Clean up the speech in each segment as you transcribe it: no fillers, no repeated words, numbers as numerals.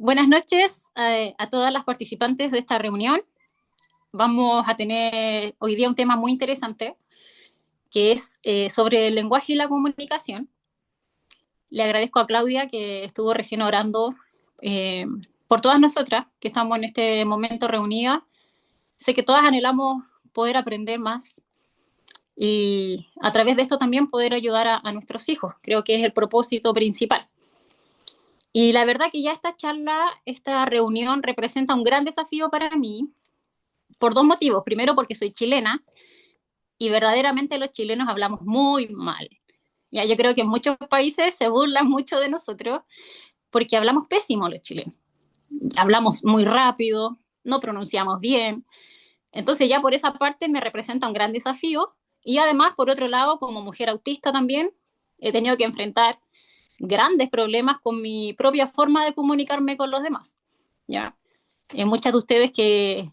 Buenas noches a todas las participantes de esta reunión. Vamos a tener hoy día un tema muy interesante que es sobre el lenguaje y la comunicación. Le agradezco a Claudia que estuvo recién orando eh, por todas nosotras que estamos en este momento reunidas. Sé que todas anhelamos poder aprender más y a través de esto también poder ayudar a nuestros hijos. Creo que es el propósito principal. Y la verdad que ya esta charla, esta reunión representa un gran desafío para mí por dos motivos. Primero, porque soy chilena y verdaderamente los chilenos hablamos muy mal. Ya, yo creo que en muchos países se burlan mucho de nosotros porque hablamos pésimo los chilenos. Hablamos muy rápido, no pronunciamos bien. Entonces ya por esa parte me representa un gran desafío. Y además, por otro lado, como mujer autista también, he tenido que enfrentar grandes problemas con mi propia forma de comunicarme con los demás. ¿Ya? Muchas de ustedes que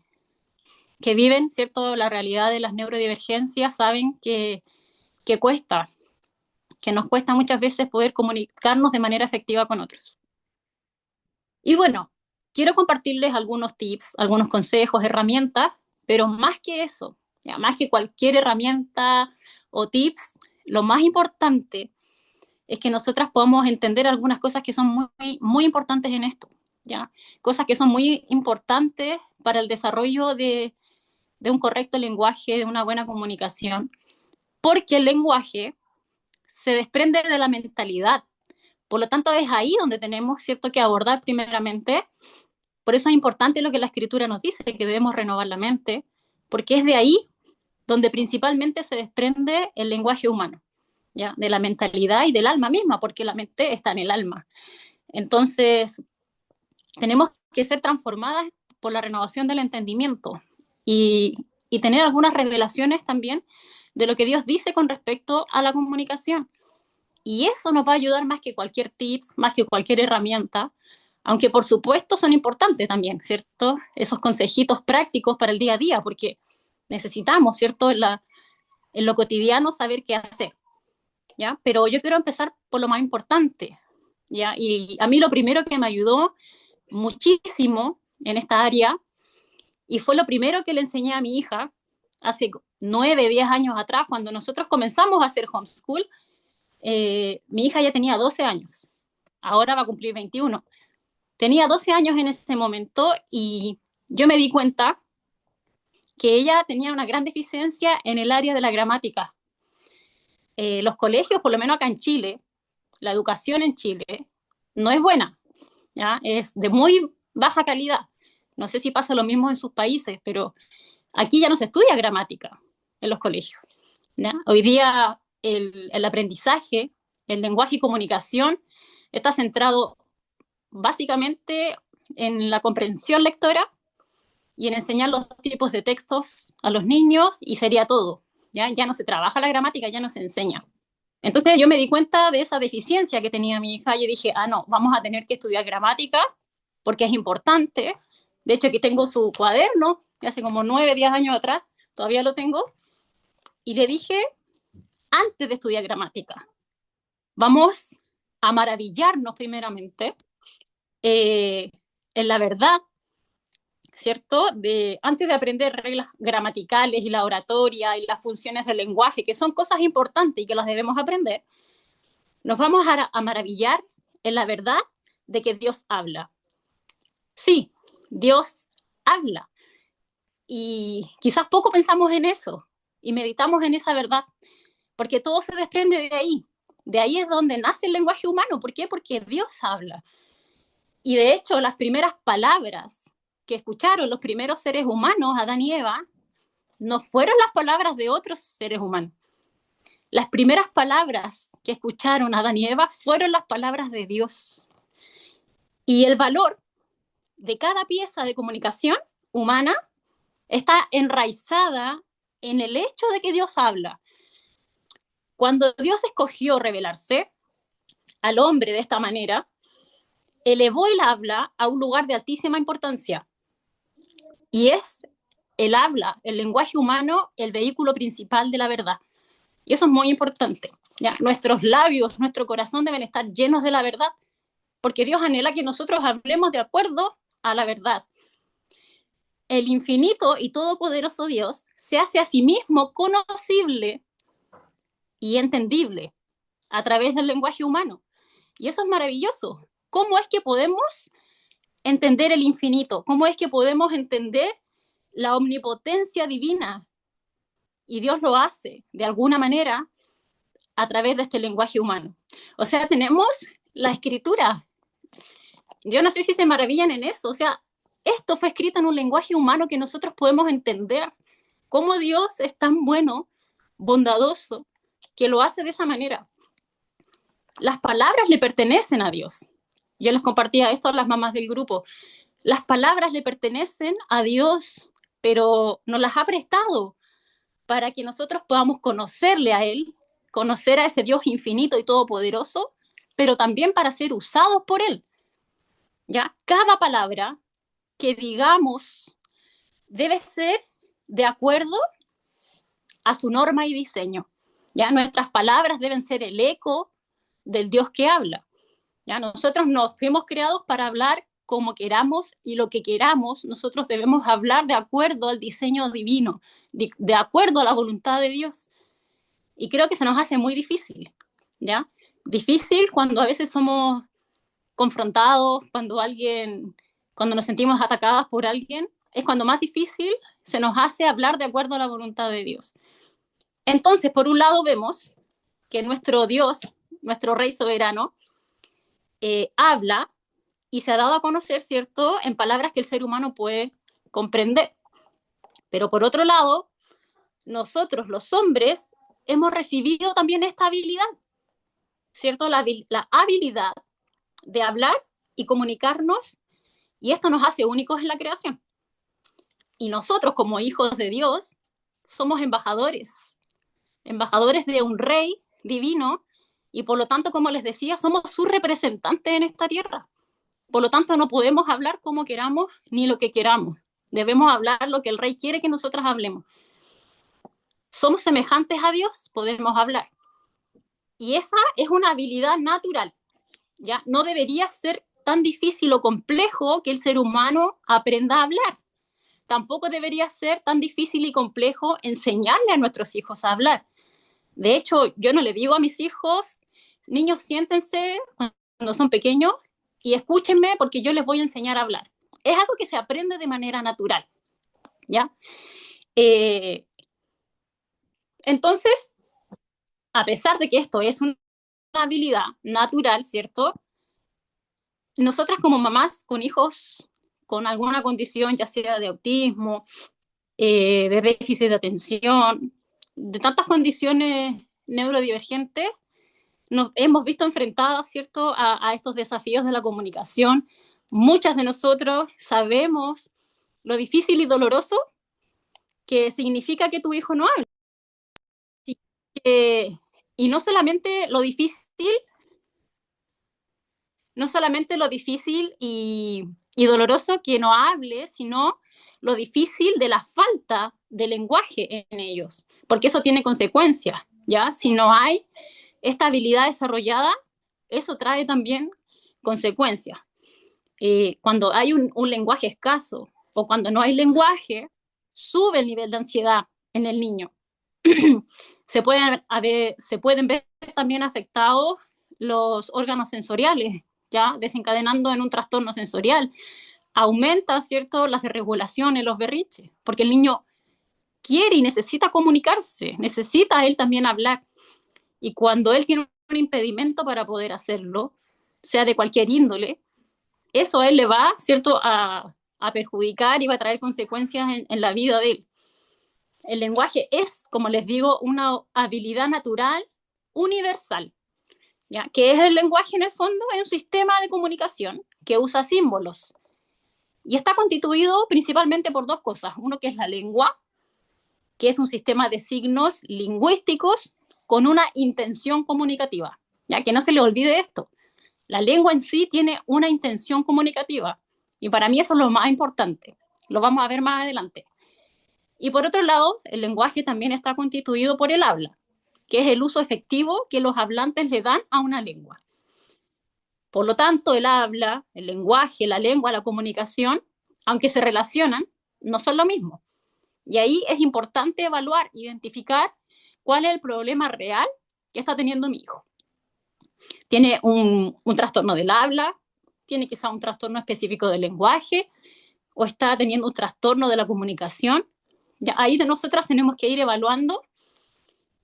viven, ¿cierto?, la realidad de las neurodivergencias, saben que cuesta, que nos cuesta muchas veces poder comunicarnos de manera efectiva con otros. Y bueno, quiero compartirles algunos tips, algunos consejos, herramientas, pero más que eso, ya, más que cualquier herramienta o tips, lo más importante es que nosotras podamos entender algunas cosas que son muy, muy importantes en esto, ¿ya? Cosas que son muy importantes para el desarrollo de un correcto lenguaje, de una buena comunicación, porque el lenguaje se desprende de la mentalidad. Por lo tanto, es ahí donde tenemos, ¿cierto?, que abordar primeramente. Por eso es importante lo que la escritura nos dice, que debemos renovar la mente, porque es de ahí donde principalmente se desprende el lenguaje humano, ¿ya? De la mentalidad y del alma misma, porque la mente está en el alma. Entonces, tenemos que ser transformadas por la renovación del entendimiento y tener algunas revelaciones también de lo que Dios dice con respecto a la comunicación. Y eso nos va a ayudar más que cualquier tips, más que cualquier herramienta, aunque por supuesto son importantes también, ¿cierto? Esos consejitos prácticos para el día a día, porque necesitamos, ¿cierto?, en lo cotidiano saber qué hacer, ¿ya? Pero yo quiero empezar por lo más importante, ¿ya? Y a mí lo primero que me ayudó muchísimo en esta área, y fue lo primero que le enseñé a mi hija hace 9, 10 años atrás, cuando nosotros comenzamos a hacer homeschool. Mi hija ya tenía 12 años, ahora va a cumplir 21. Tenía 12 años en ese momento y yo me di cuenta que ella tenía una gran deficiencia en el área de la gramática. Los colegios, por lo menos acá en Chile, la educación en Chile no es buena, ¿ya? Es de muy baja calidad. No sé si pasa lo mismo en sus países, pero aquí ya no se estudia gramática en los colegios, ¿ya? Hoy día el aprendizaje, el lenguaje y comunicación está centrado básicamente en la comprensión lectora y en enseñar los tipos de textos a los niños y sería todo. Ya, ya no se trabaja la gramática, ya no se enseña. Entonces yo me di cuenta de esa deficiencia que tenía mi hija y dije, no, vamos a tener que estudiar gramática porque es importante. De hecho, aquí tengo su cuaderno de hace como 9, 10 años atrás, todavía lo tengo. Y le dije, antes de estudiar gramática, vamos a maravillarnos primeramente en la verdad, ¿cierto? Antes de aprender reglas gramaticales y la oratoria y las funciones del lenguaje, que son cosas importantes y que las debemos aprender, nos vamos a maravillar en la verdad de que Dios habla. Sí, Dios habla. Y quizás poco pensamos en eso y meditamos en esa verdad, porque todo se desprende de ahí. De ahí es donde nace el lenguaje humano. ¿Por qué? Porque Dios habla. Y de hecho, las primeras palabras que escucharon los primeros seres humanos, Adán y Eva, no fueron las palabras de otros seres humanos. Las primeras palabras que escucharon Adán y Eva fueron las palabras de Dios. Y el valor de cada pieza de comunicación humana está enraizada en el hecho de que Dios habla. Cuando Dios escogió revelarse al hombre de esta manera, elevó el habla a un lugar de altísima importancia. Y es el habla, el lenguaje humano, el vehículo principal de la verdad. Y eso es muy importante. ¿Ya? Nuestros labios, nuestro corazón deben estar llenos de la verdad porque Dios anhela que nosotros hablemos de acuerdo a la verdad. El infinito y todopoderoso Dios se hace a sí mismo conocible y entendible a través del lenguaje humano. Y eso es maravilloso. ¿Cómo es que podemos entender el infinito? ¿Cómo es que podemos entender la omnipotencia divina? Y Dios lo hace, de alguna manera, a través de este lenguaje humano. O sea, tenemos la escritura. Yo no sé si se maravillan en eso. O sea, esto fue escrito en un lenguaje humano que nosotros podemos entender. Cómo Dios es tan bueno, bondadoso, que lo hace de esa manera. Las palabras le pertenecen a Dios. Yo les compartía esto a las mamás del grupo. Las palabras le pertenecen a Dios, pero nos las ha prestado para que nosotros podamos conocerle a Él, conocer a ese Dios infinito y todopoderoso, pero también para ser usados por Él. ¿Ya? Cada palabra que digamos debe ser de acuerdo a su norma y diseño. ¿Ya? Nuestras palabras deben ser el eco del Dios que habla. ¿Ya? Nosotros nos fuimos creados para hablar como queramos y lo que queramos, nosotros debemos hablar de acuerdo al diseño divino, de acuerdo a la voluntad de Dios. Y creo que se nos hace muy difícil, ¿ya? Difícil cuando a veces somos confrontados, cuando nos sentimos atacadas por alguien, es cuando más difícil se nos hace hablar de acuerdo a la voluntad de Dios. Entonces, por un lado vemos que nuestro Dios, nuestro Rey soberano, habla y se ha dado a conocer, ¿cierto?, en palabras que el ser humano puede comprender. Pero por otro lado, nosotros los hombres hemos recibido también esta habilidad, ¿cierto? La habilidad de hablar y comunicarnos, y esto nos hace únicos en la creación. Y nosotros, como hijos de Dios, somos embajadores, embajadores de un rey divino, y por lo tanto, como les decía, somos su representante en esta tierra. Por lo tanto, no podemos hablar como queramos ni lo que queramos. Debemos hablar lo que el rey quiere que nosotros hablemos. Somos semejantes a Dios, podemos hablar. Y esa es una habilidad natural. ¿Ya? No debería ser tan difícil o complejo que el ser humano aprenda a hablar. Tampoco debería ser tan difícil y complejo enseñarle a nuestros hijos a hablar. De hecho, yo no le digo a mis hijos, niños, siéntense cuando son pequeños y escúchenme porque yo les voy a enseñar a hablar. Es algo que se aprende de manera natural, ¿ya? Entonces, a pesar de que esto es una habilidad natural, ¿cierto? Nosotras como mamás con hijos con alguna condición, ya sea de autismo, de déficit de atención, de tantas condiciones neurodivergentes, nos hemos visto enfrentadas, ¿cierto?, a estos desafíos de la comunicación. Muchas de nosotros sabemos lo difícil y doloroso que significa que tu hijo no hable. Y no solamente lo difícil y doloroso que no hable, sino lo difícil de la falta de lenguaje en ellos, porque eso tiene consecuencias, ¿ya? Si no hay esta habilidad desarrollada, eso trae también consecuencias. Cuando hay un lenguaje escaso o cuando no hay lenguaje, sube el nivel de ansiedad en el niño. se pueden ver también afectados los órganos sensoriales, ya desencadenando en un trastorno sensorial. Aumenta, ¿cierto?, las desregulaciones, los berrinches, porque el niño quiere y necesita comunicarse, necesita él también hablar. Y cuando él tiene un impedimento para poder hacerlo, sea de cualquier índole, eso a él le va, ¿cierto?, a perjudicar y va a traer consecuencias en la vida de él. El lenguaje es, como les digo, una habilidad natural universal. ¿Ya? ¿Qué es el lenguaje en el fondo? Es un sistema de comunicación que usa símbolos. Y está constituido principalmente por dos cosas. Uno que es la lengua, que es un sistema de signos lingüísticos con una intención comunicativa. Ya que no se le olvide esto. La lengua en sí tiene una intención comunicativa. Y para mí eso es lo más importante. Lo vamos a ver más adelante. Y por otro lado, el lenguaje también está constituido por el habla, que es el uso efectivo que los hablantes le dan a una lengua. Por lo tanto, el habla, el lenguaje, la lengua, la comunicación, aunque se relacionan, no son lo mismo. Y ahí es importante evaluar, identificar cuál es el problema real que está teniendo mi hijo. Tiene un trastorno del habla, tiene quizá un trastorno específico del lenguaje, o está teniendo un trastorno de la comunicación. Ya, ahí de nosotras tenemos que ir evaluando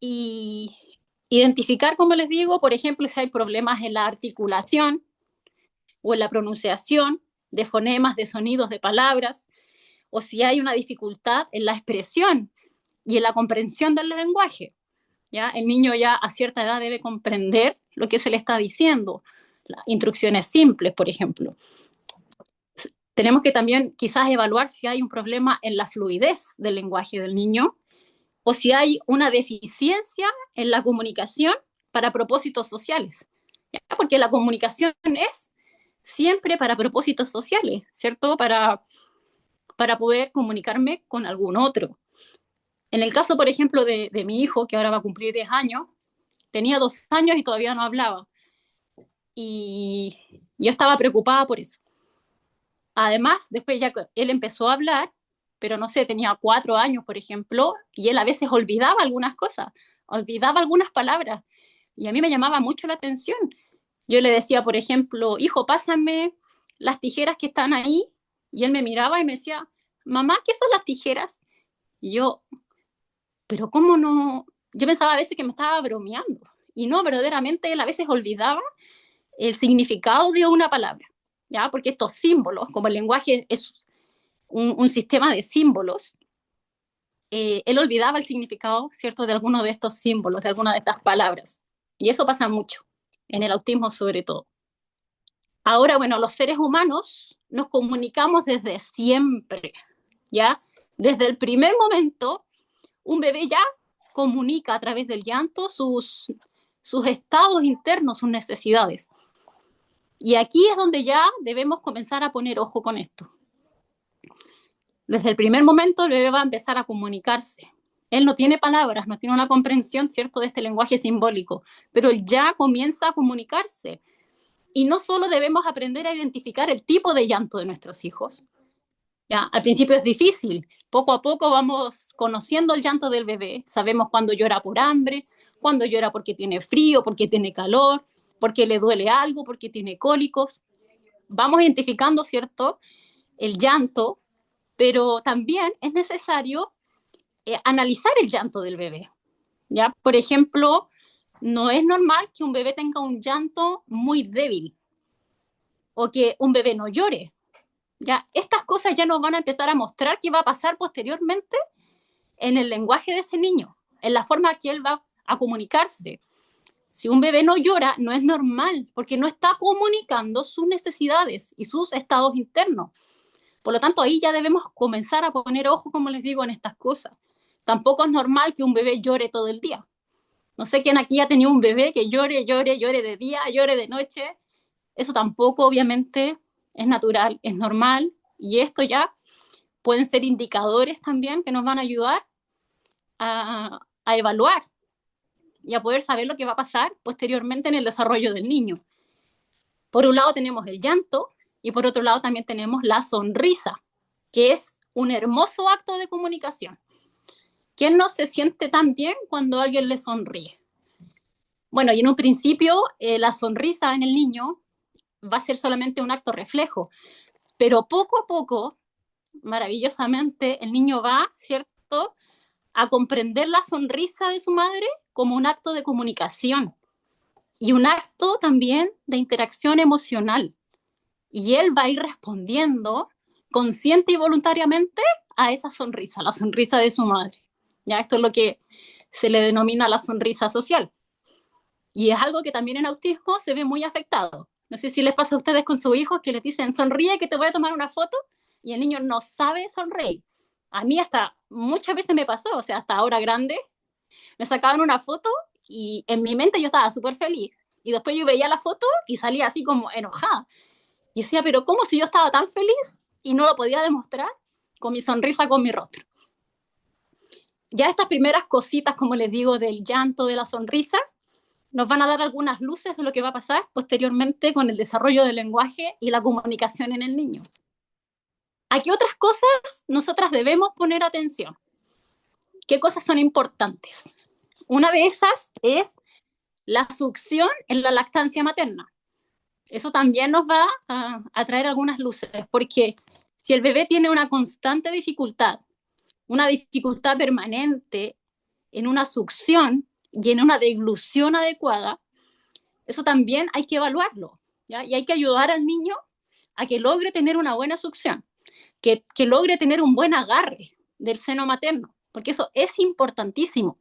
y identificar, como les digo, por ejemplo, si hay problemas en la articulación o en la pronunciación de fonemas, de sonidos, de palabras, o si hay una dificultad en la expresión y en la comprensión del lenguaje. ¿Ya? El niño ya a cierta edad debe comprender lo que se le está diciendo, las instrucciones simples, por ejemplo. Tenemos que también quizás evaluar si hay un problema en la fluidez del lenguaje del niño o si hay una deficiencia en la comunicación para propósitos sociales. ¿Ya? Porque la comunicación es siempre para propósitos sociales, ¿cierto? Para poder comunicarme con algún otro. En el caso, por ejemplo, de mi hijo, que ahora va a cumplir 10 años, tenía 2 años y todavía no hablaba. Y yo estaba preocupada por eso. Además, después ya él empezó a hablar, pero no sé, tenía 4 años, por ejemplo, y él a veces olvidaba algunas cosas, olvidaba algunas palabras, y a mí me llamaba mucho la atención. Yo le decía, por ejemplo, hijo, pásame las tijeras que están ahí, y él me miraba y me decía, mamá, ¿qué son las tijeras? Y yo, pero ¿cómo no? Yo pensaba a veces que me estaba bromeando, y no, verdaderamente él a veces olvidaba el significado de una palabra, ¿ya? Porque estos símbolos, como el lenguaje es un sistema de símbolos, él olvidaba el significado, ¿cierto?, de alguno de estos símbolos, de alguna de estas palabras. Y eso pasa mucho, en el autismo sobre todo. Ahora, bueno, los seres humanos nos comunicamos desde siempre, ¿ya? Desde el primer momento, un bebé ya comunica a través del llanto sus estados internos, sus necesidades. Y aquí es donde ya debemos comenzar a poner ojo con esto. Desde el primer momento el bebé va a empezar a comunicarse. Él no tiene palabras, no tiene una comprensión, ¿cierto?, de este lenguaje simbólico, pero él ya comienza a comunicarse. Y no solo debemos aprender a identificar el tipo de llanto de nuestros hijos. ¿Ya? Al principio es difícil, poco a poco vamos conociendo el llanto del bebé, sabemos cuándo llora por hambre, cuándo llora porque tiene frío, porque tiene calor, porque le duele algo, porque tiene cólicos. Vamos identificando, ¿cierto?, el llanto, pero también es necesario analizar el llanto del bebé. ¿Ya? Por ejemplo, no es normal que un bebé tenga un llanto muy débil o que un bebé no llore. ¿Ya? Estas cosas ya nos van a empezar a mostrar qué va a pasar posteriormente en el lenguaje de ese niño, en la forma que él va a comunicarse. Si un bebé no llora, no es normal, porque no está comunicando sus necesidades y sus estados internos. Por lo tanto, ahí ya debemos comenzar a poner ojo, como les digo, en estas cosas. Tampoco es normal que un bebé llore todo el día. No sé quién aquí ha tenido un bebé que llore, llore, llore de día, llore de noche. Eso tampoco, obviamente, es natural, es normal. Y esto ya pueden ser indicadores también que nos van a ayudar a evaluar y a poder saber lo que va a pasar posteriormente en el desarrollo del niño. Por un lado tenemos el llanto y por otro lado también tenemos la sonrisa, que es un hermoso acto de comunicación. ¿Quién no se siente tan bien cuando alguien le sonríe? Bueno, y en un principio la sonrisa en el niño va a ser solamente un acto reflejo, pero poco a poco, maravillosamente, el niño va, ¿cierto?, a comprender la sonrisa de su madre como un acto de comunicación y un acto también de interacción emocional. Y él va a ir respondiendo consciente y voluntariamente a esa sonrisa, la sonrisa de su madre. Ya, esto es lo que se le denomina la sonrisa social. Y es algo que también en autismo se ve muy afectado. No sé si les pasa a ustedes con sus hijos que les dicen, sonríe que te voy a tomar una foto, y el niño no sabe sonreír. A mí hasta muchas veces me pasó, o sea, hasta ahora grande, me sacaban una foto y en mi mente yo estaba súper feliz. Y después yo veía la foto y salía así como enojada. Y decía, pero ¿cómo si yo estaba tan feliz y no lo podía demostrar con mi sonrisa, con mi rostro? Ya estas primeras cositas, como les digo, del llanto, de la sonrisa, nos van a dar algunas luces de lo que va a pasar posteriormente con el desarrollo del lenguaje y la comunicación en el niño. ¿A qué otras cosas nosotras debemos poner atención? ¿Qué cosas son importantes? Una de esas es la succión en la lactancia materna. Eso también nos va a traer algunas luces, porque si el bebé tiene una constante dificultad, una dificultad permanente en una succión y en una deglución adecuada, eso también hay que evaluarlo, ¿ya? Y hay que ayudar al niño a que logre tener una buena succión, que logre tener un buen agarre del seno materno, porque eso es importantísimo.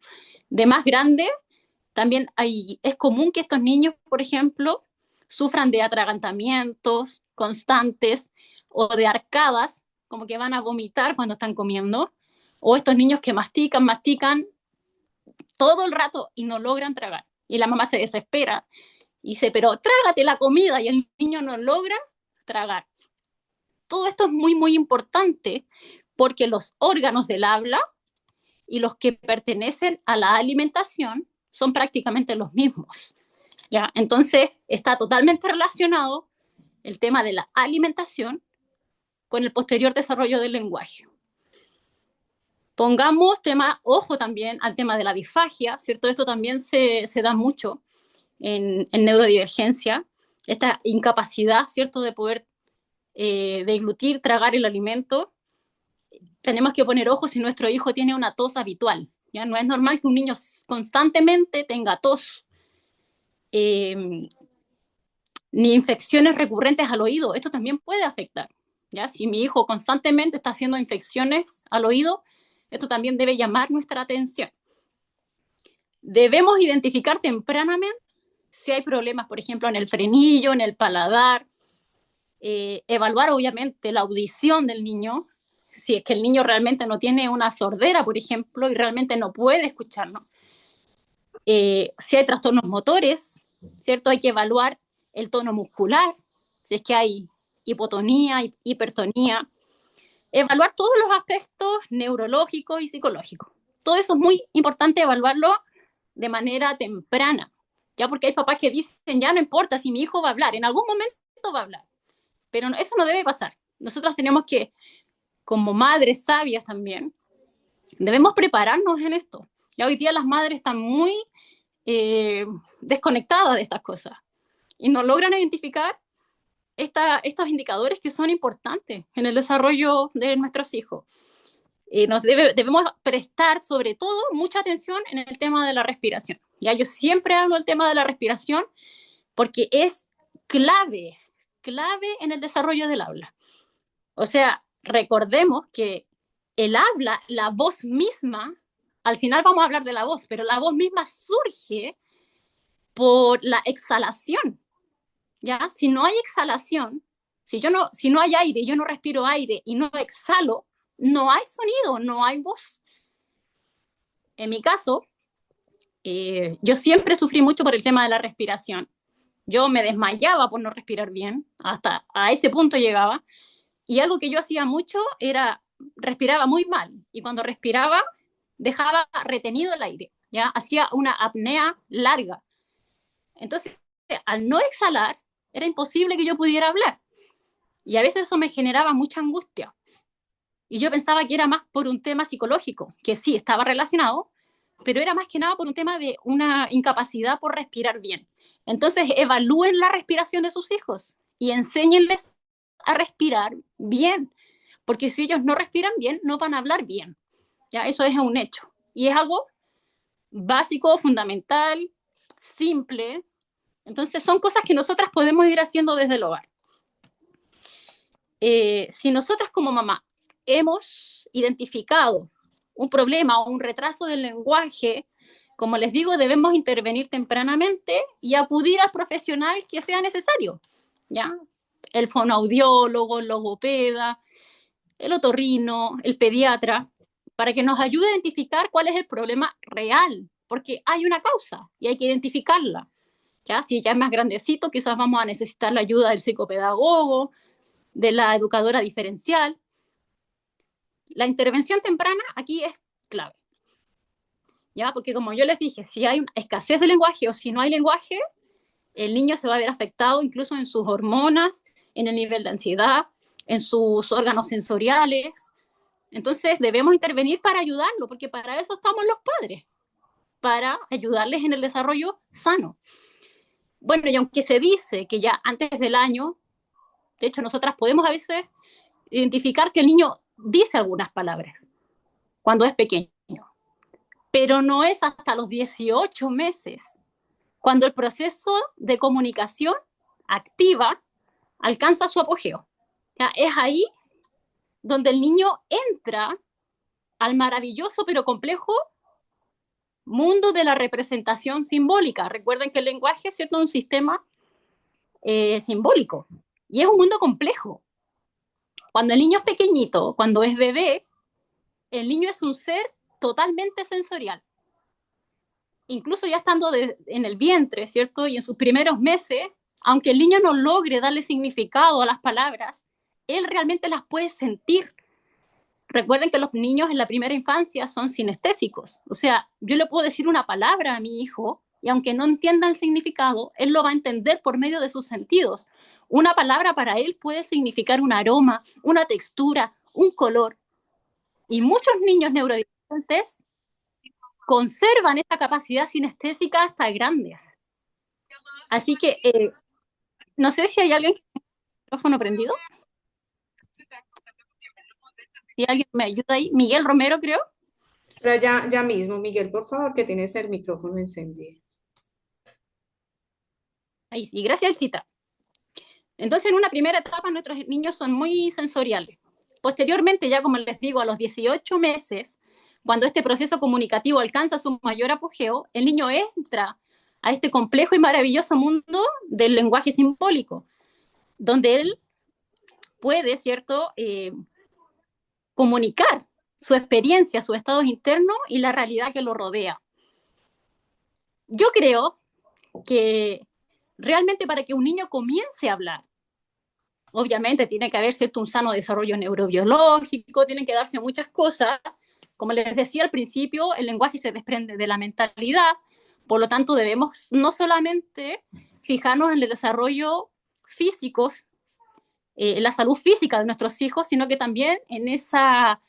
De más grande, también es común que estos niños, por ejemplo, sufran de atragantamientos constantes o de arcadas, como que van a vomitar cuando están comiendo, o estos niños que mastican todo el rato y no logran tragar. Y la mamá se desespera y dice, pero trágate la comida, y el niño no logra tragar. Todo esto es muy, muy importante porque los órganos del habla y los que pertenecen a la alimentación son prácticamente los mismos, ¿ya? Entonces está totalmente relacionado el tema de la alimentación con el posterior desarrollo del lenguaje. Pongamos ojo también al tema de la disfagia, ¿cierto? Esto también se da mucho en neurodivergencia, esta incapacidad, ¿cierto?, de poder deglutir, tragar el alimento. Tenemos que poner ojo si nuestro hijo tiene una tos habitual, ¿ya? No es normal que un niño constantemente tenga tos, ni infecciones recurrentes al oído. Esto también puede afectar, ¿ya? Si mi hijo constantemente está haciendo infecciones al oído, esto también debe llamar nuestra atención. Debemos identificar tempranamente si hay problemas, por ejemplo, en el frenillo, en el paladar, evaluar obviamente la audición del niño, si es que el niño realmente no tiene una sordera, por ejemplo, y realmente no puede escucharnos. Si hay trastornos motores, ¿cierto? Hay que evaluar el tono muscular, si es que hay hipotonía, hipertonía, evaluar todos los aspectos neurológicos y psicológicos. Todo eso es muy importante evaluarlo de manera temprana, ya, porque hay papás que dicen, ya no importa si mi hijo va a hablar, en algún momento va a hablar, pero eso no debe pasar. Nosotros tenemos que, como madres sabias también, debemos prepararnos en esto. Ya hoy día las madres están muy desconectadas de estas cosas y no logran identificar estos indicadores que son importantes en el desarrollo de nuestros hijos. Debemos prestar sobre todo mucha atención en el tema de la respiración. Ya yo siempre hablo del tema de la respiración porque es clave en el desarrollo del habla. O sea, recordemos que el habla, la voz misma, al final vamos a hablar de la voz, pero la voz misma surge por la exhalación, ¿ya? Si no hay exhalación, si no hay aire, yo no respiro aire y no exhalo, no hay sonido, no hay voz. En mi caso, yo siempre sufrí mucho por el tema de la respiración. Yo me desmayaba por no respirar bien, hasta a ese punto llegaba. Y algo que yo hacía mucho era, respiraba muy mal. Y cuando respiraba, dejaba retenido el aire, ¿ya? Hacía una apnea larga. Entonces, al no exhalar, era imposible que yo pudiera hablar. Y a veces eso me generaba mucha angustia. Y yo pensaba que era más por un tema psicológico, que sí, estaba relacionado, pero era más que nada por un tema de una incapacidad por respirar bien. Entonces, evalúen la respiración de sus hijos y enséñenles a respirar bien, porque si ellos no respiran bien, no van a hablar bien. Ya, eso es un hecho. Y es algo básico, fundamental, simple. Entonces, son cosas que nosotras podemos ir haciendo desde el hogar. Si nosotras como mamá hemos identificado un problema o un retraso del lenguaje, como les digo, debemos intervenir tempranamente y acudir al profesional que sea necesario, ¿ya? El fonoaudiólogo, el logopeda, el otorrino, el pediatra, para que nos ayude a identificar cuál es el problema real, porque hay una causa y hay que identificarla, ¿ya? Si ya es más grandecito, quizás vamos a necesitar la ayuda del psicopedagogo, de la educadora diferencial. La intervención temprana aquí es clave. ¿ya? Porque como yo les dije, si hay una escasez de lenguaje o si no hay lenguaje, el niño se va a ver afectado incluso en sus hormonas, en el nivel de ansiedad, en sus órganos sensoriales. Entonces debemos intervenir para ayudarlo, porque para eso estamos los padres, para ayudarles en el desarrollo sano. Bueno, y aunque se dice que ya antes del año, de hecho nosotras podemos a veces identificar que el niño dice algunas palabras cuando es pequeño, pero no es hasta los 18 meses, cuando el proceso de comunicación activa alcanza su apogeo. Ya, es ahí donde el niño entra al maravilloso pero complejo mundo de la representación simbólica. Recuerden que el lenguaje es cierto un sistema simbólico y es un mundo complejo. Cuando el niño es pequeñito, cuando es bebé, el niño es un ser totalmente sensorial. Incluso ya estando en el vientre, ¿cierto? Y en sus primeros meses, aunque el niño no logre darle significado a las palabras, él realmente las puede sentir. Recuerden que los niños en la primera infancia son sinestésicos. O sea, yo le puedo decir una palabra a mi hijo y aunque no entienda el significado, él lo va a entender por medio de sus sentidos. Una palabra para él puede significar un aroma, una textura, un color. Y muchos niños neurodivergentes conservan esta capacidad sinestésica hasta grandes. Así que no sé si hay alguien con el micrófono prendido. Si alguien me ayuda ahí. Miguel Romero, creo. Pero ya mismo, Miguel, por favor, que tienes el micrófono encendido. Ahí sí, gracias, Cita. Entonces, en una primera etapa, nuestros niños son muy sensoriales. Posteriormente, ya como les digo, a los 18 meses, cuando este proceso comunicativo alcanza su mayor apogeo, el niño entra a este complejo y maravilloso mundo del lenguaje simbólico, donde él puede, ¿cierto?, comunicar su experiencia, sus estados internos y la realidad que lo rodea. Yo creo que realmente para que un niño comience a hablar, obviamente tiene que haber cierto un sano desarrollo neurobiológico, tienen que darse muchas cosas. Como les decía al principio, el lenguaje se desprende de la mentalidad, por lo tanto debemos no solamente fijarnos en el desarrollo físico, la salud física de nuestros hijos, sino que también en esa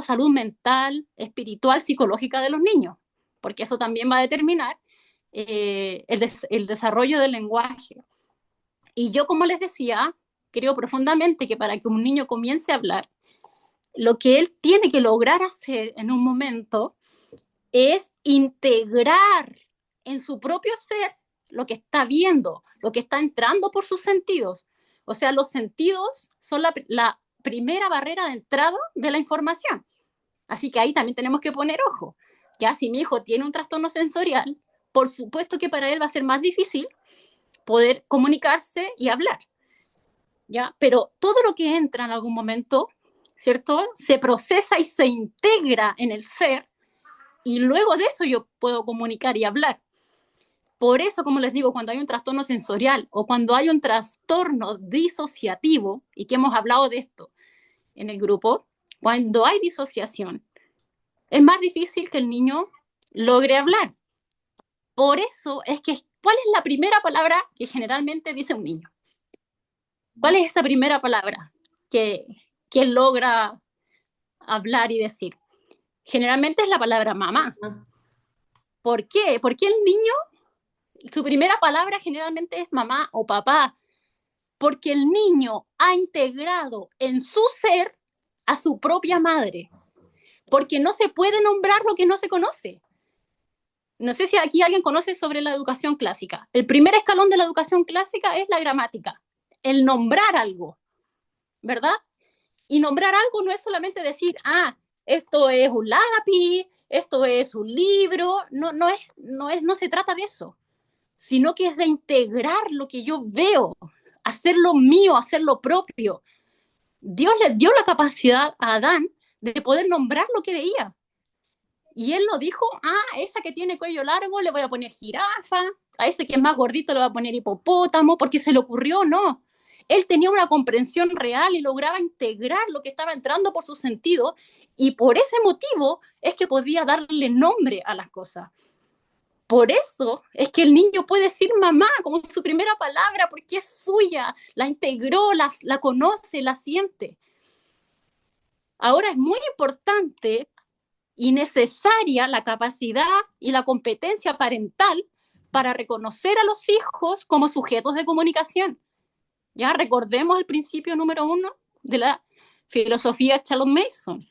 salud mental, espiritual, psicológica de los niños, porque eso también va a determinar el desarrollo del lenguaje. Y yo, como les decía, creo profundamente que para que un niño comience a hablar, lo que él tiene que lograr hacer en un momento es integrar en su propio ser lo que está viendo, lo que está entrando por sus sentidos. O sea, los sentidos son la primera barrera de entrada de la información. Así que ahí también tenemos que poner ojo. Ya si mi hijo tiene un trastorno sensorial, por supuesto que para él va a ser más difícil poder comunicarse y hablar. ¿Ya? Pero todo lo que entra en algún momento, ¿cierto? Se procesa y se integra en el ser y luego de eso yo puedo comunicar y hablar. Por eso, como les digo, cuando hay un trastorno sensorial o cuando hay un trastorno disociativo, y que hemos hablado de esto en el grupo, cuando hay disociación, es más difícil que el niño logre hablar. Por eso es que, ¿cuál es la primera palabra que generalmente dice un niño? ¿Cuál es esa primera palabra que, que logra hablar y decir? Generalmente es la palabra mamá. Ah, ¿Por qué? Porque el niño, su primera palabra generalmente es mamá o papá, porque el niño ha integrado en su ser a su propia madre, porque no se puede nombrar lo que no se conoce. No sé si aquí alguien conoce sobre la educación clásica. El primer escalón de la educación clásica es la gramática, el nombrar algo, ¿verdad? Y nombrar algo no es solamente decir, ah, esto es un lápiz, esto es un libro, no se trata de eso, sino que es de integrar lo que yo veo, hacerlo mío, hacerlo propio. Dios le dio la capacidad a Adán de poder nombrar lo que veía. Y él no dijo, ah, esa que tiene cuello largo le voy a poner jirafa, a ese que es más gordito le voy a poner hipopótamo, porque se le ocurrió, no. él tenía una comprensión real y lograba integrar lo que estaba entrando por su sentido, y por ese motivo es que podía darle nombre a las cosas. Por eso es que el niño puede decir mamá como su primera palabra, porque es suya, la integró, la conoce, la siente. Ahora es muy importante y necesaria la capacidad y la competencia parental para reconocer a los hijos como sujetos de comunicación. Ya recordemos el principio número 1 de la filosofía Charlotte Mason.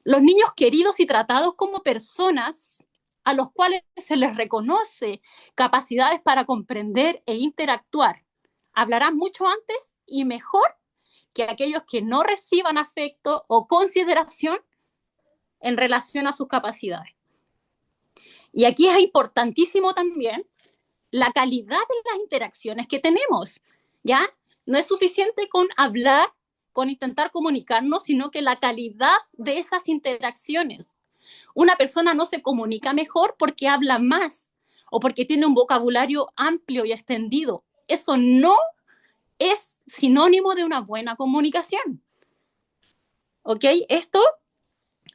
Los niños queridos y tratados como personas a los cuales se les reconoce capacidades para comprender e interactuar, hablarán mucho antes y mejor que aquellos que no reciban afecto o consideración en relación a sus capacidades. Y aquí es importantísimo también la calidad de las interacciones que tenemos, ¿ya? No es suficiente con hablar, con intentar comunicarnos, sino que la calidad de esas interacciones. Una persona no se comunica mejor porque habla más o porque tiene un vocabulario amplio y extendido. Eso no es sinónimo de una buena comunicación. ¿Ok? Esto,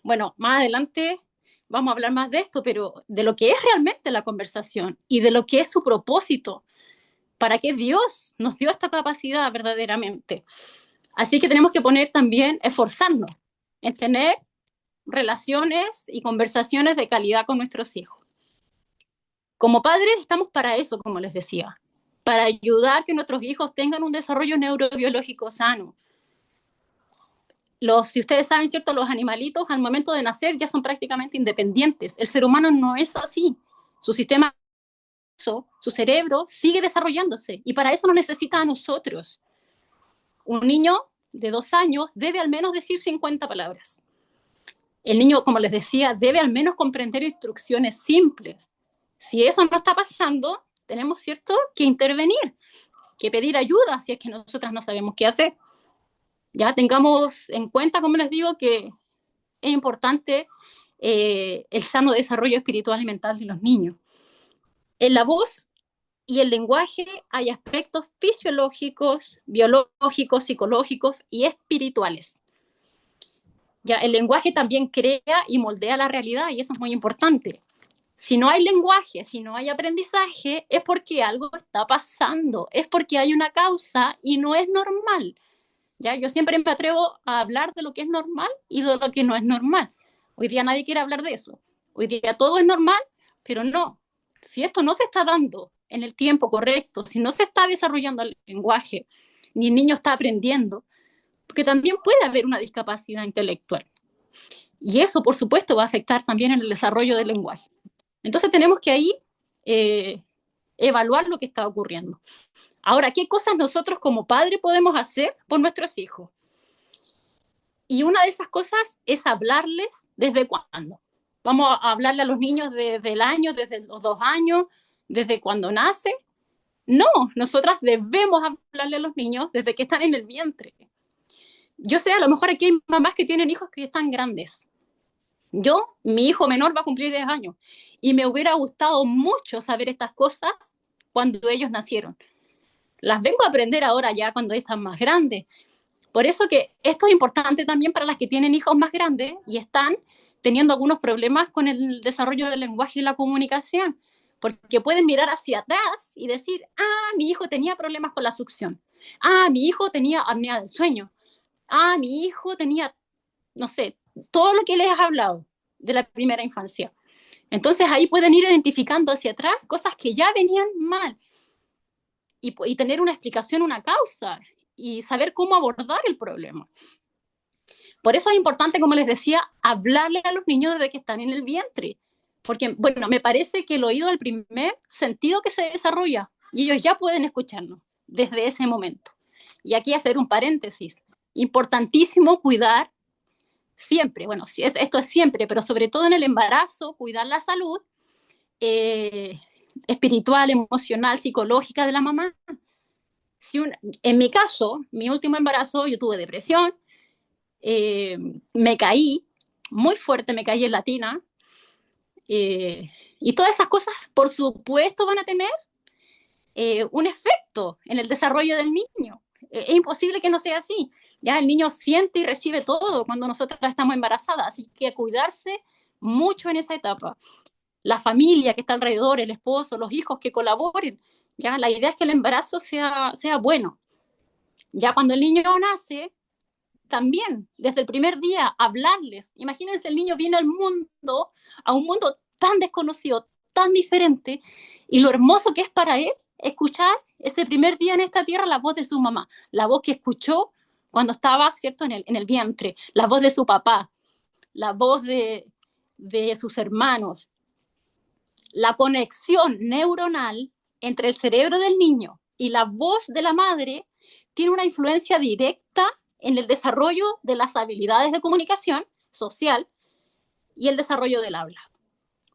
bueno, más adelante vamos a hablar más de esto, pero de lo que es realmente la conversación y de lo que es su propósito, para qué Dios nos dio esta capacidad verdaderamente. Así que tenemos que poner también, esforzarnos en tener relaciones y conversaciones de calidad con nuestros hijos. Como padres estamos para eso, como les decía, para ayudar a que nuestros hijos tengan un desarrollo neurobiológico sano. Si ustedes saben, ¿cierto? Los animalitos al momento de nacer ya son prácticamente independientes. El ser humano no es así. Su sistema, su cerebro sigue desarrollándose y para eso nos necesita a nosotros. Un niño de 2 años debe al menos decir 50 palabras. El niño, como les decía, debe al menos comprender instrucciones simples. Si eso no está pasando, tenemos, ¿cierto?, que intervenir, que pedir ayuda si es que nosotras no sabemos qué hacer. Ya tengamos en cuenta, como les digo, que es importante el sano desarrollo espiritual y mental de los niños. En la voz y el lenguaje hay aspectos fisiológicos, biológicos, psicológicos y espirituales. Ya, el lenguaje también crea y moldea la realidad y eso es muy importante. Si no hay lenguaje, si no hay aprendizaje, es porque algo está pasando, es porque hay una causa y no es normal. ¿Ya? Yo siempre me atrevo a hablar de lo que es normal y de lo que no es normal. Hoy día nadie quiere hablar de eso. Hoy día todo es normal, pero no. Si esto no se está dando en el tiempo correcto, si no se está desarrollando el lenguaje, ni el niño está aprendiendo, porque también puede haber una discapacidad intelectual. Y eso, por supuesto, va a afectar también en el desarrollo del lenguaje. Entonces tenemos que ahí evaluar lo que está ocurriendo. Ahora, ¿qué cosas nosotros como padres podemos hacer por nuestros hijos? Y una de esas cosas es hablarles desde cuándo. Vamos a hablarle a los niños desde el año, desde los 2 años, desde cuando nace. No, nosotras debemos hablarle a los niños desde que están en el vientre. Yo sé, a lo mejor aquí hay mamás que tienen hijos que están grandes. Mi hijo menor va a cumplir 10 años y me hubiera gustado mucho saber estas cosas cuando ellos nacieron. Las vengo a aprender ahora ya cuando están más grandes. Por eso que esto es importante también para las que tienen hijos más grandes y están teniendo algunos problemas con el desarrollo del lenguaje y la comunicación, porque pueden mirar hacia atrás y decir, mi hijo tenía problemas con la succión, mi hijo tenía apnea del sueño, mi hijo tenía, no sé, todo lo que les has hablado de la primera infancia. Entonces ahí pueden ir identificando hacia atrás cosas que ya venían mal y tener una explicación, una causa y saber cómo abordar el problema. Por eso es importante, como les decía, hablarle a los niños desde que están en el vientre. Porque, bueno, me parece que el oído es el primer sentido que se desarrolla y ellos ya pueden escucharnos desde ese momento. Y aquí hacer un paréntesis. Importantísimo cuidar siempre, bueno, esto es siempre, pero sobre todo en el embarazo, cuidar la salud espiritual, emocional, psicológica de la mamá. En mi caso, mi último embarazo, yo tuve depresión, me caí muy fuerte, me caí en la tina, y todas esas cosas, por supuesto, van a tener un efecto en el desarrollo del niño. Es imposible que no sea así. Ya el niño siente y recibe todo cuando nosotras estamos embarazadas, así que cuidarse mucho en esa etapa. La familia que está alrededor, el esposo, los hijos que colaboren. Ya la idea es que el embarazo sea bueno. Ya cuando el niño nace, también desde el primer día hablarles. Imagínense, el niño viene al mundo, a un mundo tan desconocido, tan diferente, y lo hermoso que es para él escuchar ese primer día en esta tierra la voz de su mamá, la voz que escuchó cuando estaba, ¿cierto?, en el vientre, la voz de su papá, la voz de sus hermanos, la conexión neuronal entre el cerebro del niño y la voz de la madre tiene una influencia directa en el desarrollo de las habilidades de comunicación social y el desarrollo del habla.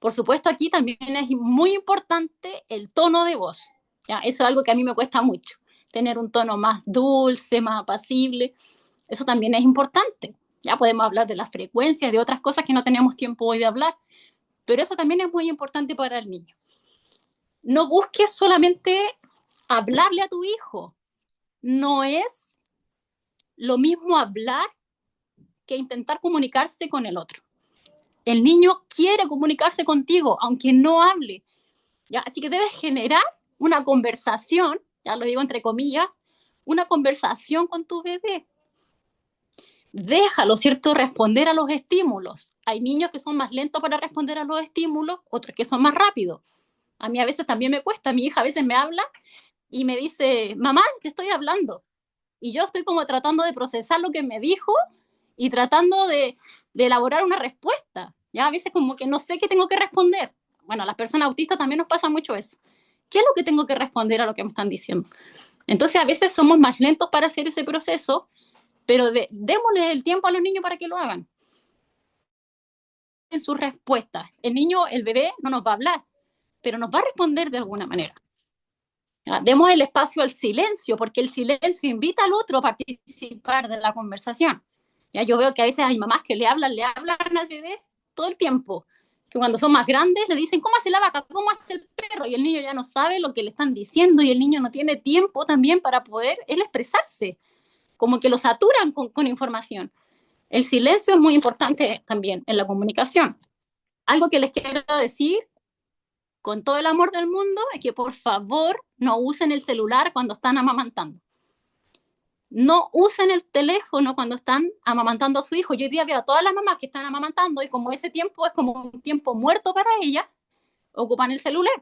Por supuesto, aquí también es muy importante el tono de voz. ¿Ya? Eso es algo que a mí me cuesta mucho, tener un tono más dulce, más apacible. Eso también es importante. Ya podemos hablar de las frecuencias, de otras cosas que no tenemos tiempo hoy de hablar, pero eso también es muy importante para el niño. No busques solamente hablarle a tu hijo. No es lo mismo hablar que intentar comunicarse con el otro. El niño quiere comunicarse contigo, aunque no hable. ¿Ya? Así que debes generar una conversación, ya lo digo entre comillas, una conversación con tu bebé. Déjalo, ¿cierto?, responder a los estímulos. Hay niños que son más lentos para responder a los estímulos, otros que son más rápidos. A mí a veces también me cuesta, mi hija a veces me habla y me dice, mamá, te estoy hablando. Y yo estoy como tratando de procesar lo que me dijo y tratando de elaborar una respuesta. Ya a veces como que no sé qué tengo que responder. Bueno, a las personas autistas también nos pasa mucho eso. ¿Qué es lo que tengo que responder a lo que me están diciendo? Entonces a veces somos más lentos para hacer ese proceso, pero démosle el tiempo a los niños para que lo hagan. En sus respuestas. El niño, el bebé, no nos va a hablar, pero nos va a responder de alguna manera. Demos el espacio al silencio, porque el silencio invita al otro a participar de la conversación. Ya yo veo que a veces hay mamás que le hablan al bebé todo el tiempo, que cuando son más grandes le dicen, ¿cómo hace la vaca? ¿Cómo hace el perro? Y el niño ya no sabe lo que le están diciendo y el niño no tiene tiempo también para poder él expresarse, como que lo saturan con información. El silencio es muy importante también en la comunicación. Algo que les quiero decir con todo el amor del mundo es que por favor no usen el celular cuando están amamantando. No usen el teléfono cuando están amamantando a su hijo. Yo hoy día veo a todas las mamás que están amamantando y como ese tiempo es como un tiempo muerto para ellas, ocupan el celular.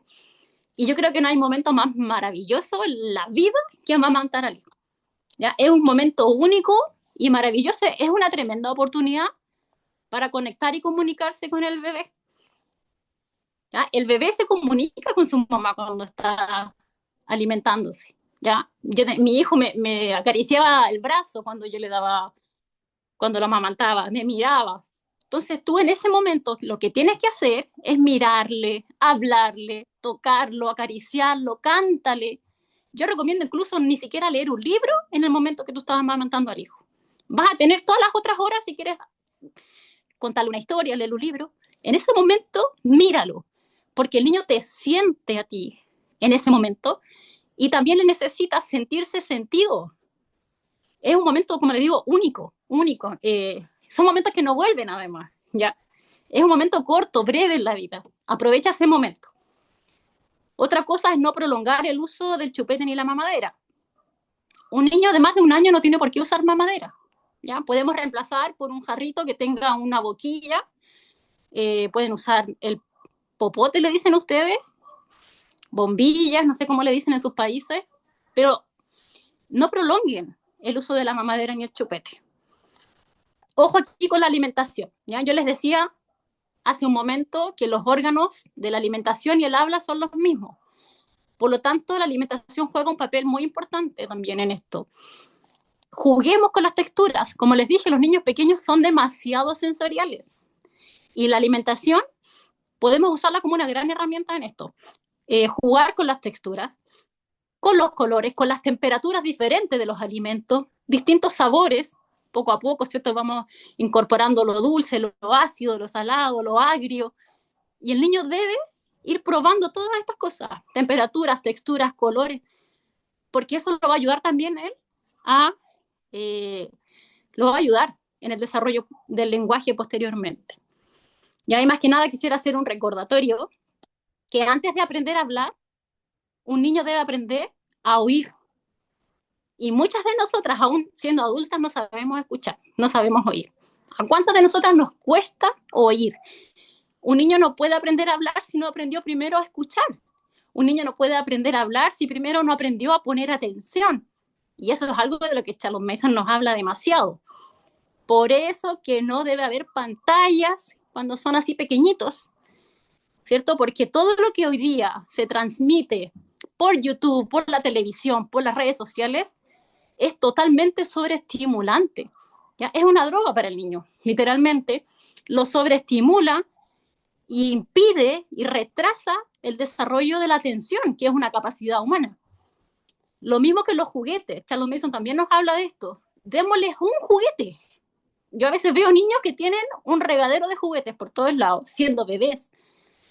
Y yo creo que no hay momento más maravilloso en la vida que amamantar al hijo. ¿Ya? Es un momento único y maravilloso. Es una tremenda oportunidad para conectar y comunicarse con el bebé. ¿Ya? El bebé se comunica con su mamá cuando está alimentándose. ¿Ya? Mi hijo me acariciaba el brazo cuando yo le daba, cuando lo amamantaba, me miraba. Entonces tú en ese momento lo que tienes que hacer es mirarle, hablarle, tocarlo, acariciarlo, cántale. Yo recomiendo incluso ni siquiera leer un libro en el momento que tú estás amamantando al hijo. Vas a tener todas las otras horas si quieres contarle una historia, leer un libro. En ese momento, míralo, porque el niño te siente a ti en ese momento y también le necesita sentirse sentido. Es un momento, como le digo, único, único. Son momentos que no vuelven además, ¿ya? Es un momento corto, breve en la vida. Aprovecha ese momento. Otra cosa es no prolongar el uso del chupete ni la mamadera. Un niño de más de un año no tiene por qué usar mamadera, ¿ya? Podemos reemplazar por un jarrito que tenga una boquilla. Pueden usar el popote, le dicen ustedes, bombillas, no sé cómo le dicen en sus países, pero no prolonguen el uso de la mamadera ni el chupete. Ojo aquí con la alimentación, ¿ya? Yo les decía hace un momento que los órganos de la alimentación y el habla son los mismos. Por lo tanto, la alimentación juega un papel muy importante también en esto. Juguemos con las texturas. Como les dije, los niños pequeños son demasiado sensoriales. Y la alimentación podemos usarla como una gran herramienta en esto. Jugar con las texturas, con los colores, con las temperaturas diferentes de los alimentos, distintos sabores, poco a poco, ¿cierto? Vamos incorporando lo dulce, lo ácido, lo salado, lo agrio, y el niño debe ir probando todas estas cosas, temperaturas, texturas, colores, porque eso lo va a ayudar también a él a, lo va a ayudar en el desarrollo del lenguaje posteriormente. Y ahí más que nada quisiera hacer un recordatorio que antes de aprender a hablar, un niño debe aprender a oír. Y muchas de nosotras, aún siendo adultas, no sabemos escuchar, no sabemos oír. ¿A cuántas de nosotras nos cuesta oír? Un niño no puede aprender a hablar si no aprendió primero a escuchar. Un niño no puede aprender a hablar si primero no aprendió a poner atención. Y eso es algo de lo que Charles Mason nos habla demasiado. Por eso que no debe haber pantallas cuando son así pequeñitos, ¿cierto? Porque todo lo que hoy día se transmite por YouTube, por la televisión, por las redes sociales, es totalmente sobreestimulante. ¿Ya? Es una droga para el niño, literalmente. Lo sobreestimula y impide y retrasa el desarrollo de la atención, que es una capacidad humana. Lo mismo que los juguetes. Charles Mason también nos habla de esto. Démosles un juguete. Yo a veces veo niños que tienen un regadero de juguetes por todos lados, siendo bebés.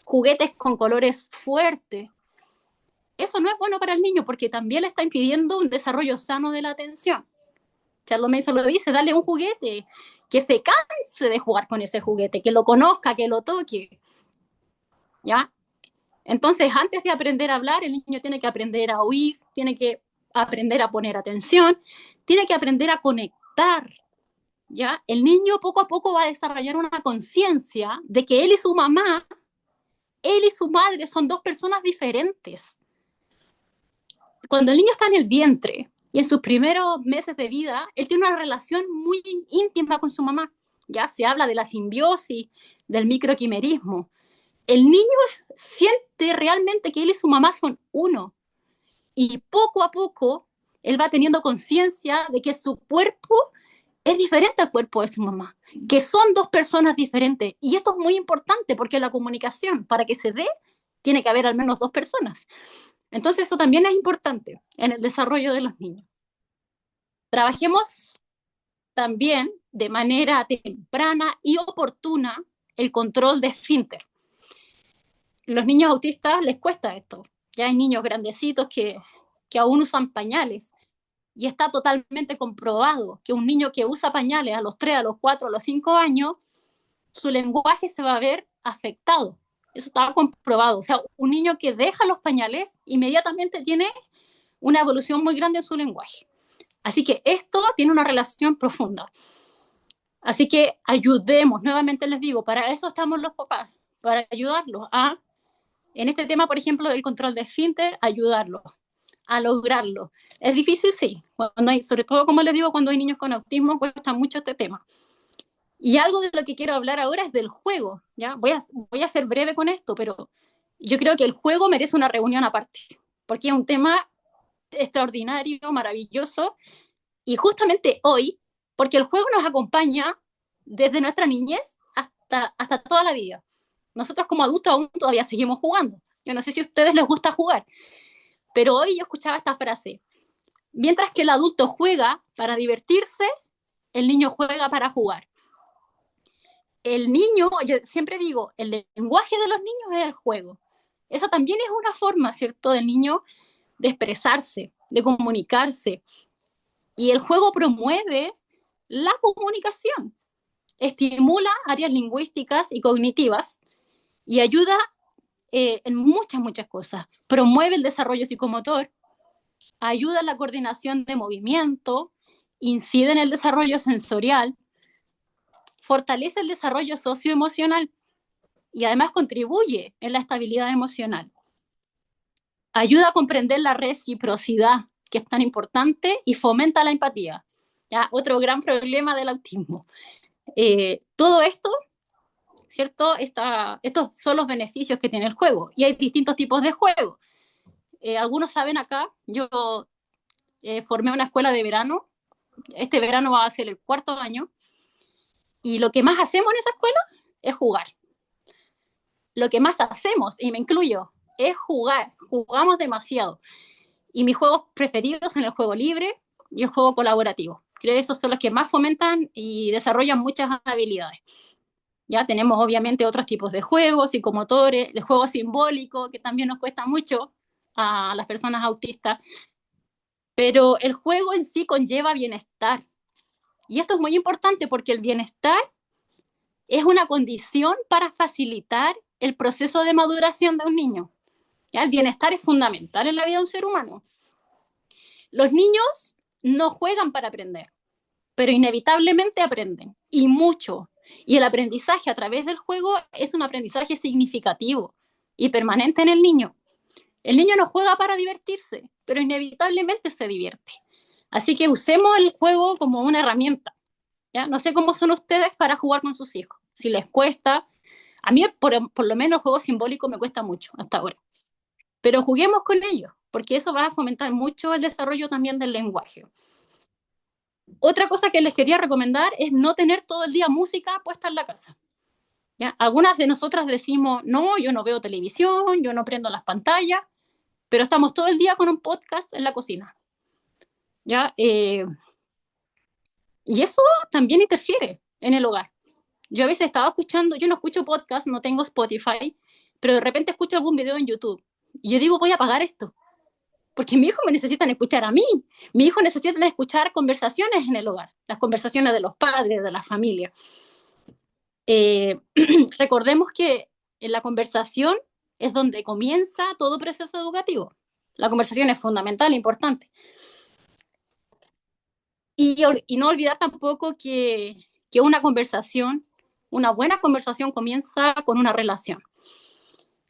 Juguetes con colores fuertes. Eso no es bueno para el niño porque también le está impidiendo un desarrollo sano de la atención. Charles Mason lo dice, dale un juguete, que se canse de jugar con ese juguete, que lo conozca, que lo toque. ¿Ya? Entonces, antes de aprender a hablar, el niño tiene que aprender a oír, tiene que aprender a poner atención, tiene que aprender a conectar. ¿Ya? El niño poco a poco va a desarrollar una conciencia de que él y su mamá, él y su madre son dos personas diferentes. Cuando el niño está en el vientre y en sus primeros meses de vida, él tiene una relación muy íntima con su mamá. Ya se habla de la simbiosis, del microquimerismo. El niño siente realmente que él y su mamá son uno. Y poco a poco, él va teniendo conciencia de que su cuerpo es diferente al cuerpo de su mamá, que son dos personas diferentes. Y esto es muy importante porque la comunicación, para que se dé, tiene que haber al menos dos personas. Entonces eso también es importante en el desarrollo de los niños. Trabajemos también de manera temprana y oportuna el control de esfínter. Los niños autistas les cuesta esto. Ya hay niños grandecitos que aún usan pañales y está totalmente comprobado que un niño que usa pañales a los 3, a los 4, a los 5 años, su lenguaje se va a ver afectado. Eso está comprobado. O sea, un niño que deja los pañales inmediatamente tiene una evolución muy grande en su lenguaje. Así que esto tiene una relación profunda. Así que ayudemos, nuevamente les digo, para eso estamos los papás, para ayudarlos a, en este tema, por ejemplo, del control de esfínter, ayudarlos a lograrlo. Es difícil, sí, cuando hay, sobre todo, como les digo, cuando hay niños con autismo, cuesta mucho este tema. Y algo de lo que quiero hablar ahora es del juego, ¿ya? Voy a ser breve con esto, pero yo creo que el juego merece una reunión aparte, porque es un tema extraordinario, maravilloso, y justamente hoy, porque el juego nos acompaña desde nuestra niñez hasta toda la vida. Nosotros como adultos aún todavía seguimos jugando. Yo no sé si a ustedes les gusta jugar, pero hoy yo escuchaba esta frase: mientras que el adulto juega para divertirse, el niño juega para jugar. El niño, yo siempre digo, el lenguaje de los niños es el juego. Esa también es una forma, ¿cierto?, del niño de expresarse, de comunicarse. Y el juego promueve la comunicación, estimula áreas lingüísticas y cognitivas y ayuda en muchas cosas. Promueve el desarrollo psicomotor, ayuda en la coordinación de movimiento, incide en el desarrollo sensorial, fortalece el desarrollo socioemocional y además contribuye en la estabilidad emocional. Ayuda a comprender la reciprocidad, que es tan importante, y fomenta la empatía. ¿Ya? Otro gran problema del autismo. Todo esto, ¿cierto? Estos son los beneficios que tiene el juego. Y hay distintos tipos de juegos. Algunos saben acá, yo formé una escuela de verano. Este verano va a ser el 4º año. Y lo que más hacemos en esa escuela es jugar. Lo que más hacemos, y me incluyo, es jugar. Jugamos demasiado. Y mis juegos preferidos son el juego libre y el juego colaborativo. Creo que esos son los que más fomentan y desarrollan muchas habilidades. Ya tenemos obviamente otros tipos de juegos, psicomotores, el juego simbólico, que también nos cuesta mucho a las personas autistas. pero el juego en sí conlleva bienestar. Y esto es muy importante porque el bienestar es una condición para facilitar el proceso de maduración de un niño. ¿Ya? El bienestar es fundamental en la vida de un ser humano. Los niños no juegan para aprender, pero inevitablemente aprenden, y mucho. Y el aprendizaje a través del juego es un aprendizaje significativo y permanente en el niño. El niño no juega para divertirse, pero inevitablemente se divierte. Así que usemos el juego como una herramienta. ¿Ya? No sé cómo son ustedes para jugar con sus hijos. Si les cuesta, a mí por lo menos el juego simbólico me cuesta mucho hasta ahora. Pero juguemos con ellos, porque eso va a fomentar mucho el desarrollo también del lenguaje. Otra cosa que les quería recomendar es no tener todo el día música puesta en la casa. ¿Ya? Algunas de nosotras decimos, no, yo no veo televisión, yo no prendo las pantallas, pero estamos todo el día con un podcast en la cocina. ¿Ya? Y eso también interfiere en el hogar. Yo a veces estaba escuchando, yo no escucho podcast, no tengo Spotify, pero de repente escucho algún video en YouTube. Y yo digo, voy a apagar esto, porque mi hijo me necesitan escuchar a mí. Mi hijo necesita escuchar conversaciones en el hogar, las conversaciones de los padres, de la familia. Recordemos que en la conversación es donde comienza todo proceso educativo. La conversación es fundamental, importante. Y no olvidar tampoco que una conversación, una buena conversación comienza con una relación.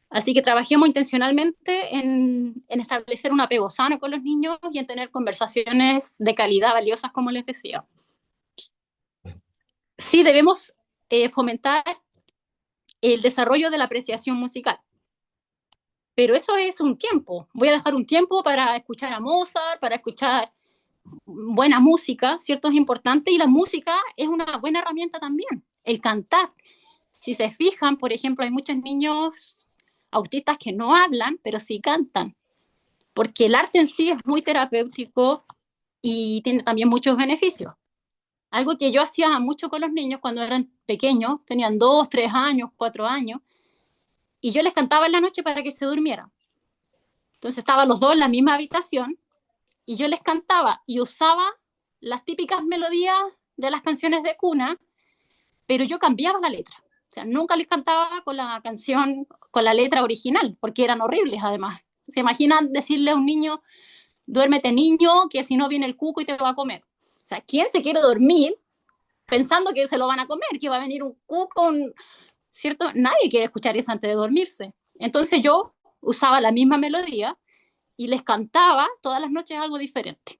Así que trabajemos intencionalmente en establecer un apego sano con los niños y en tener conversaciones de calidad valiosas, como les decía. Sí debemos fomentar el desarrollo de la apreciación musical, pero eso es un tiempo. Voy a dejar un tiempo para escuchar a Mozart, para escuchar buena música, ¿cierto? Es importante, y la música es una buena herramienta también, el cantar. Si se fijan, por ejemplo, hay muchos niños autistas que no hablan, pero sí cantan, porque el arte en sí es muy terapéutico y tiene también muchos beneficios. Algo que yo hacía mucho con los niños cuando eran pequeños, tenían 2, 3 años, 4 años, y yo les cantaba en la noche para que se durmieran. Entonces estaban los dos en la misma habitación y yo les cantaba y usaba las típicas melodías de las canciones de cuna, pero yo cambiaba la letra. O sea, nunca les cantaba con la canción, con la letra original, porque eran horribles además. ¿Se imaginan decirle a un niño, duérmete niño, que si no viene el cuco y te va a comer? O sea, ¿quién se quiere dormir pensando que se lo van a comer, que va a venir un cuco, ¿cierto? Nadie quiere escuchar eso antes de dormirse. Entonces yo usaba la misma melodía y les cantaba todas las noches algo diferente.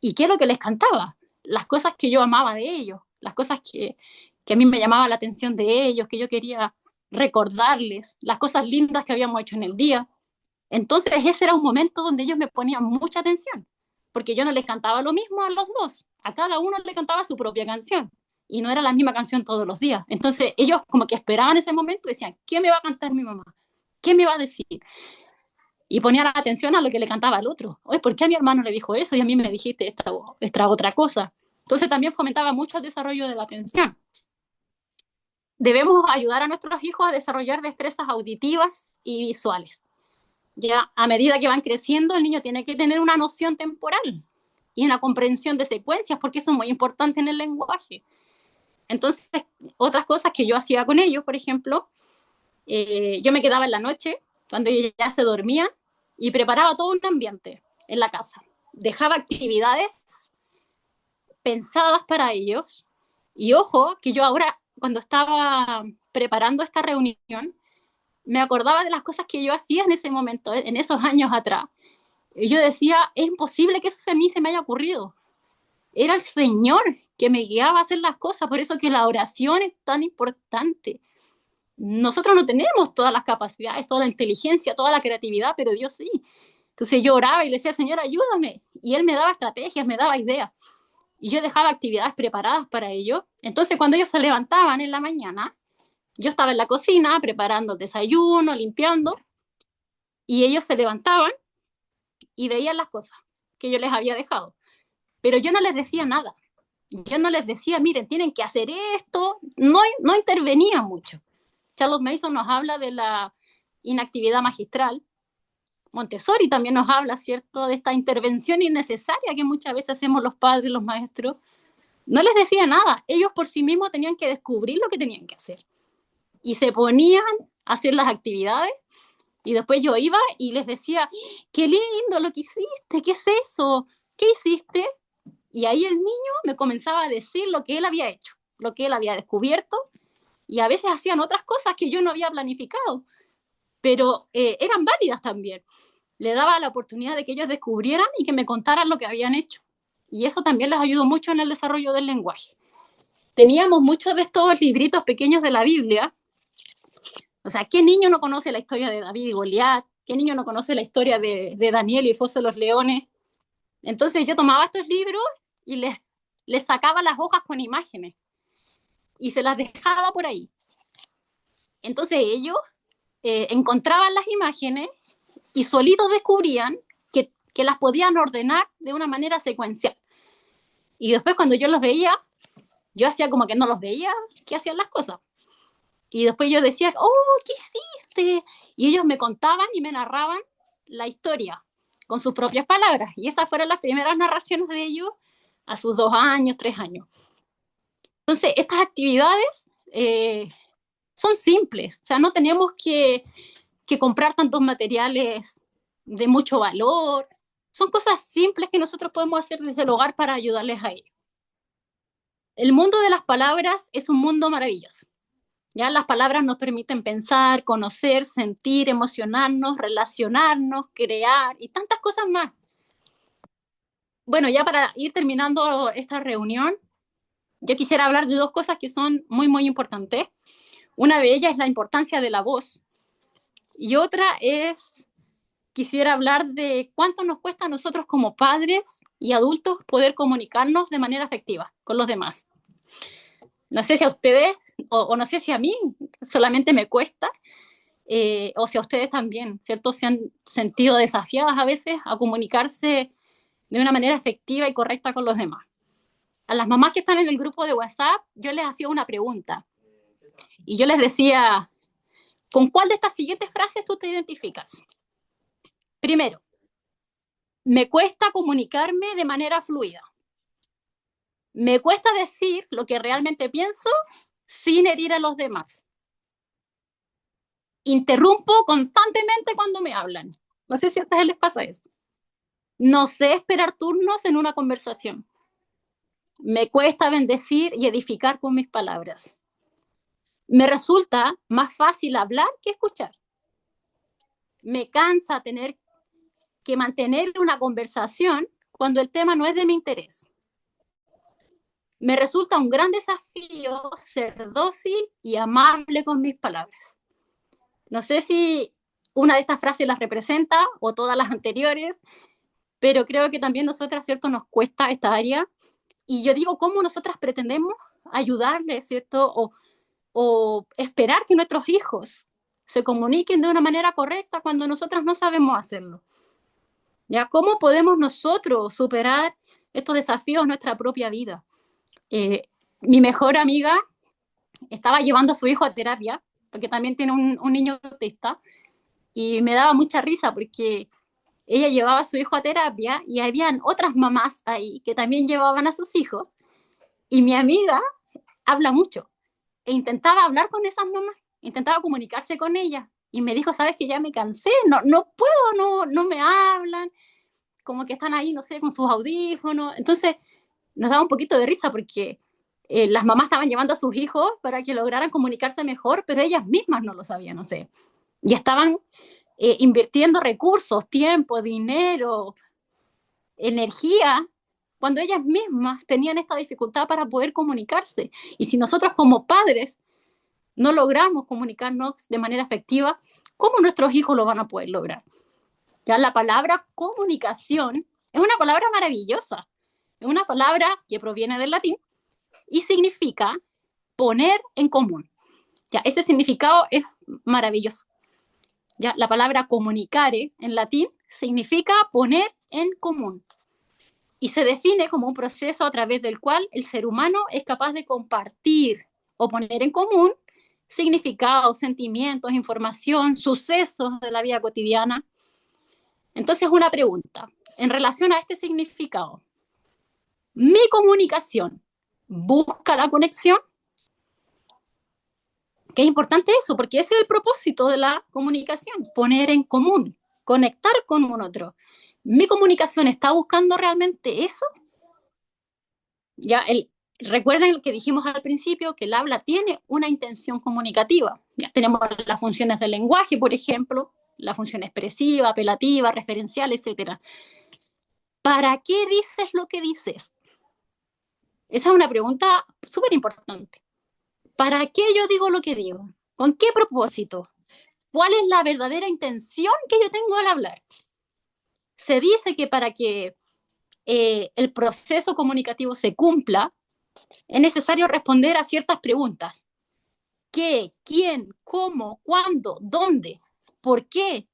¿Y qué es lo que les cantaba? Las cosas que yo amaba de ellos, las cosas que a mí me llamaban la atención de ellos, que yo quería recordarles, las cosas lindas que habíamos hecho en el día. Entonces ese era un momento donde ellos me ponían mucha atención, porque yo no les cantaba lo mismo a los dos, a cada uno le cantaba su propia canción, y no era la misma canción todos los días. Entonces ellos como que esperaban ese momento y decían, ¿qué me va a cantar mi mamá? ¿Qué me va a decir? Y ponían atención a lo que le cantaba al otro. Oye, ¿por qué a mi hermano le dijo eso y a mí me dijiste esta otra cosa? Entonces también fomentaba mucho el desarrollo de la atención. Debemos ayudar a nuestros hijos a desarrollar destrezas auditivas y visuales. Ya a medida que van creciendo, el niño tiene que tener una noción temporal y una comprensión de secuencias, porque eso es muy importante en el lenguaje. Entonces, otras cosas que yo hacía con ellos, por ejemplo, yo me quedaba en la noche, cuando ellos ya se dormían, y preparaba todo un ambiente en la casa. Dejaba actividades pensadas para ellos. Y ojo, que yo ahora, cuando estaba preparando esta reunión, me acordaba de las cosas que yo hacía en ese momento, en esos años atrás. Y yo decía, es imposible que eso a mí se me haya ocurrido. Era el Señor que me guiaba a hacer las cosas, por eso que la oración es tan importante. Nosotros no tenemos todas las capacidades, toda la inteligencia, toda la creatividad, pero Dios sí. Entonces yo oraba y le decía, Señor, ayúdame. Y Él me daba estrategias, me daba ideas. Y yo dejaba actividades preparadas para ello. Entonces cuando ellos se levantaban en la mañana, yo estaba en la cocina preparando el desayuno, limpiando, y ellos se levantaban y veían las cosas que yo les había dejado. Pero yo no les decía nada. Yo no les decía, miren, tienen que hacer esto. No intervenía mucho. Charles Mason nos habla de la inactividad magistral, Montessori también nos habla, ¿cierto?, de esta intervención innecesaria que muchas veces hacemos los padres, los maestros. No les decía nada, ellos por sí mismos tenían que descubrir lo que tenían que hacer. Y se ponían a hacer las actividades, y después yo iba y les decía, qué lindo lo que hiciste, ¿qué es eso? ¿Qué hiciste? Y ahí el niño me comenzaba a decir lo que él había hecho, lo que él había descubierto, y a veces hacían otras cosas que yo no había planificado, pero eran válidas también. Le daba la oportunidad de que ellos descubrieran y que me contaran lo que habían hecho. Y eso también les ayudó mucho en el desarrollo del lenguaje. Teníamos muchos de estos libritos pequeños de la Biblia. O sea, ¿qué niño no conoce la historia de David y Goliat? ¿Qué niño no conoce la historia de Daniel y el foso de los leones? Entonces yo tomaba estos libros y les sacaba las hojas con imágenes y se las dejaba por ahí. Entonces ellos encontraban las imágenes y solitos descubrían que las podían ordenar de una manera secuencial. Y después cuando yo los veía, yo hacía como que no los veía, que hacían las cosas. Y después yo decía, oh, ¿qué hiciste? Y ellos me contaban y me narraban la historia con sus propias palabras. Y esas fueron las primeras narraciones de ellos a sus 2 años, 3 años. Entonces, estas actividades son simples. O sea, no tenemos que comprar tantos materiales de mucho valor. Son cosas simples que nosotros podemos hacer desde el hogar para ayudarles a ellos. El mundo de las palabras es un mundo maravilloso. Ya las palabras nos permiten pensar, conocer, sentir, emocionarnos, relacionarnos, crear y tantas cosas más. Bueno, ya para ir terminando esta reunión, yo quisiera hablar de 2 cosas que son muy, muy importantes. Una de ellas es la importancia de la voz y otra es, quisiera hablar de cuánto nos cuesta a nosotros como padres y adultos poder comunicarnos de manera efectiva con los demás. No sé si a ustedes, o no sé si a mí solamente me cuesta, o si a ustedes también, ¿cierto? Se han sentido desafiadas a veces a comunicarse de una manera efectiva y correcta con los demás. A las mamás que están en el grupo de WhatsApp, yo les hacía una pregunta. Y yo les decía, ¿con cuál de estas siguientes frases tú te identificas? Primero, me cuesta comunicarme de manera fluida. Me cuesta decir lo que realmente pienso sin herir a los demás. Interrumpo constantemente cuando me hablan. No sé si a ustedes les pasa eso. No sé esperar turnos en una conversación. Me cuesta bendecir y edificar con mis palabras. Me resulta más fácil hablar que escuchar. Me cansa tener que mantener una conversación cuando el tema no es de mi interés. Me resulta un gran desafío ser dócil y amable con mis palabras. No sé si una de estas frases las representa o todas las anteriores, pero creo que también nosotras, ¿cierto?, nos cuesta esta área. Y yo digo, ¿cómo nosotras pretendemos ayudarles, ¿cierto? O esperar que nuestros hijos se comuniquen de una manera correcta cuando nosotras no sabemos hacerlo. ¿Ya? ¿Cómo podemos nosotros superar estos desafíos en nuestra propia vida? Mi mejor amiga estaba llevando a su hijo a terapia, porque también tiene un niño autista, y me daba mucha risa porque ella llevaba a su hijo a terapia y habían otras mamás ahí que también llevaban a sus hijos, y mi amiga habla mucho e intentaba hablar con esas mamás, intentaba comunicarse con ellas, y me dijo, sabes que ya me cansé, no puedo, no me hablan, como que están ahí, no sé, con sus audífonos. Entonces nos daba un poquito de risa porque las mamás estaban llevando a sus hijos para que lograran comunicarse mejor, pero ellas mismas no lo sabían, no sé. Y estaban invirtiendo recursos, tiempo, dinero, energía, cuando ellas mismas tenían esta dificultad para poder comunicarse. Y si nosotros como padres no logramos comunicarnos de manera efectiva, ¿cómo nuestros hijos lo van a poder lograr? Ya la palabra comunicación es una palabra maravillosa, es una palabra que proviene del latín y significa poner en común. Ya, ese significado es maravilloso. Ya, la palabra comunicare en latín significa poner en común y se define como un proceso a través del cual el ser humano es capaz de compartir o poner en común significados, sentimientos, información, sucesos de la vida cotidiana, Entonces, una pregunta en relación a este significado. ¿Mi comunicación busca la conexión? Que es importante eso, porque ese es el propósito de la comunicación, poner en común, conectar con un otro. ¿Mi comunicación está buscando realmente eso? Recuerden que dijimos al principio que el habla tiene una intención comunicativa. Ya tenemos las funciones del lenguaje, por ejemplo, la función expresiva, apelativa, referencial, etcétera. ¿Para qué dices lo que dices? Esa es una pregunta súper importante. ¿Para qué yo digo lo que digo? ¿Con qué propósito? ¿Cuál es la verdadera intención que yo tengo al hablar? Se dice que para que el proceso comunicativo se cumpla, es necesario responder a ciertas preguntas. ¿Qué? ¿Quién? ¿Cómo? ¿Cuándo? ¿Dónde? ¿Por qué?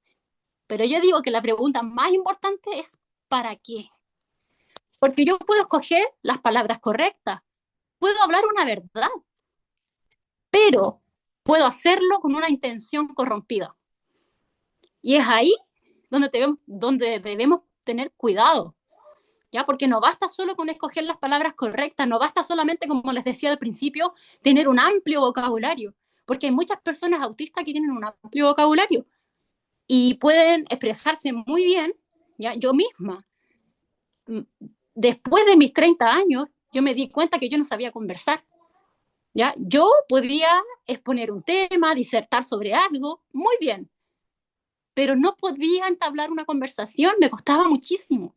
Pero yo digo que la pregunta más importante es ¿para qué? Porque yo puedo escoger las palabras correctas, puedo hablar una verdad, pero puedo hacerlo con una intención corrompida. Y es ahí donde debemos tener cuidado, ¿ya? Porque no basta solo con escoger las palabras correctas, no basta solamente, como les decía al principio, tener un amplio vocabulario, porque hay muchas personas autistas que tienen un amplio vocabulario y pueden expresarse muy bien, ¿ya? Yo misma, después de mis 30 años, yo me di cuenta que yo no sabía conversar, ¿ya? Yo podía exponer un tema, disertar sobre algo, muy bien, pero no podía entablar una conversación, me costaba muchísimo.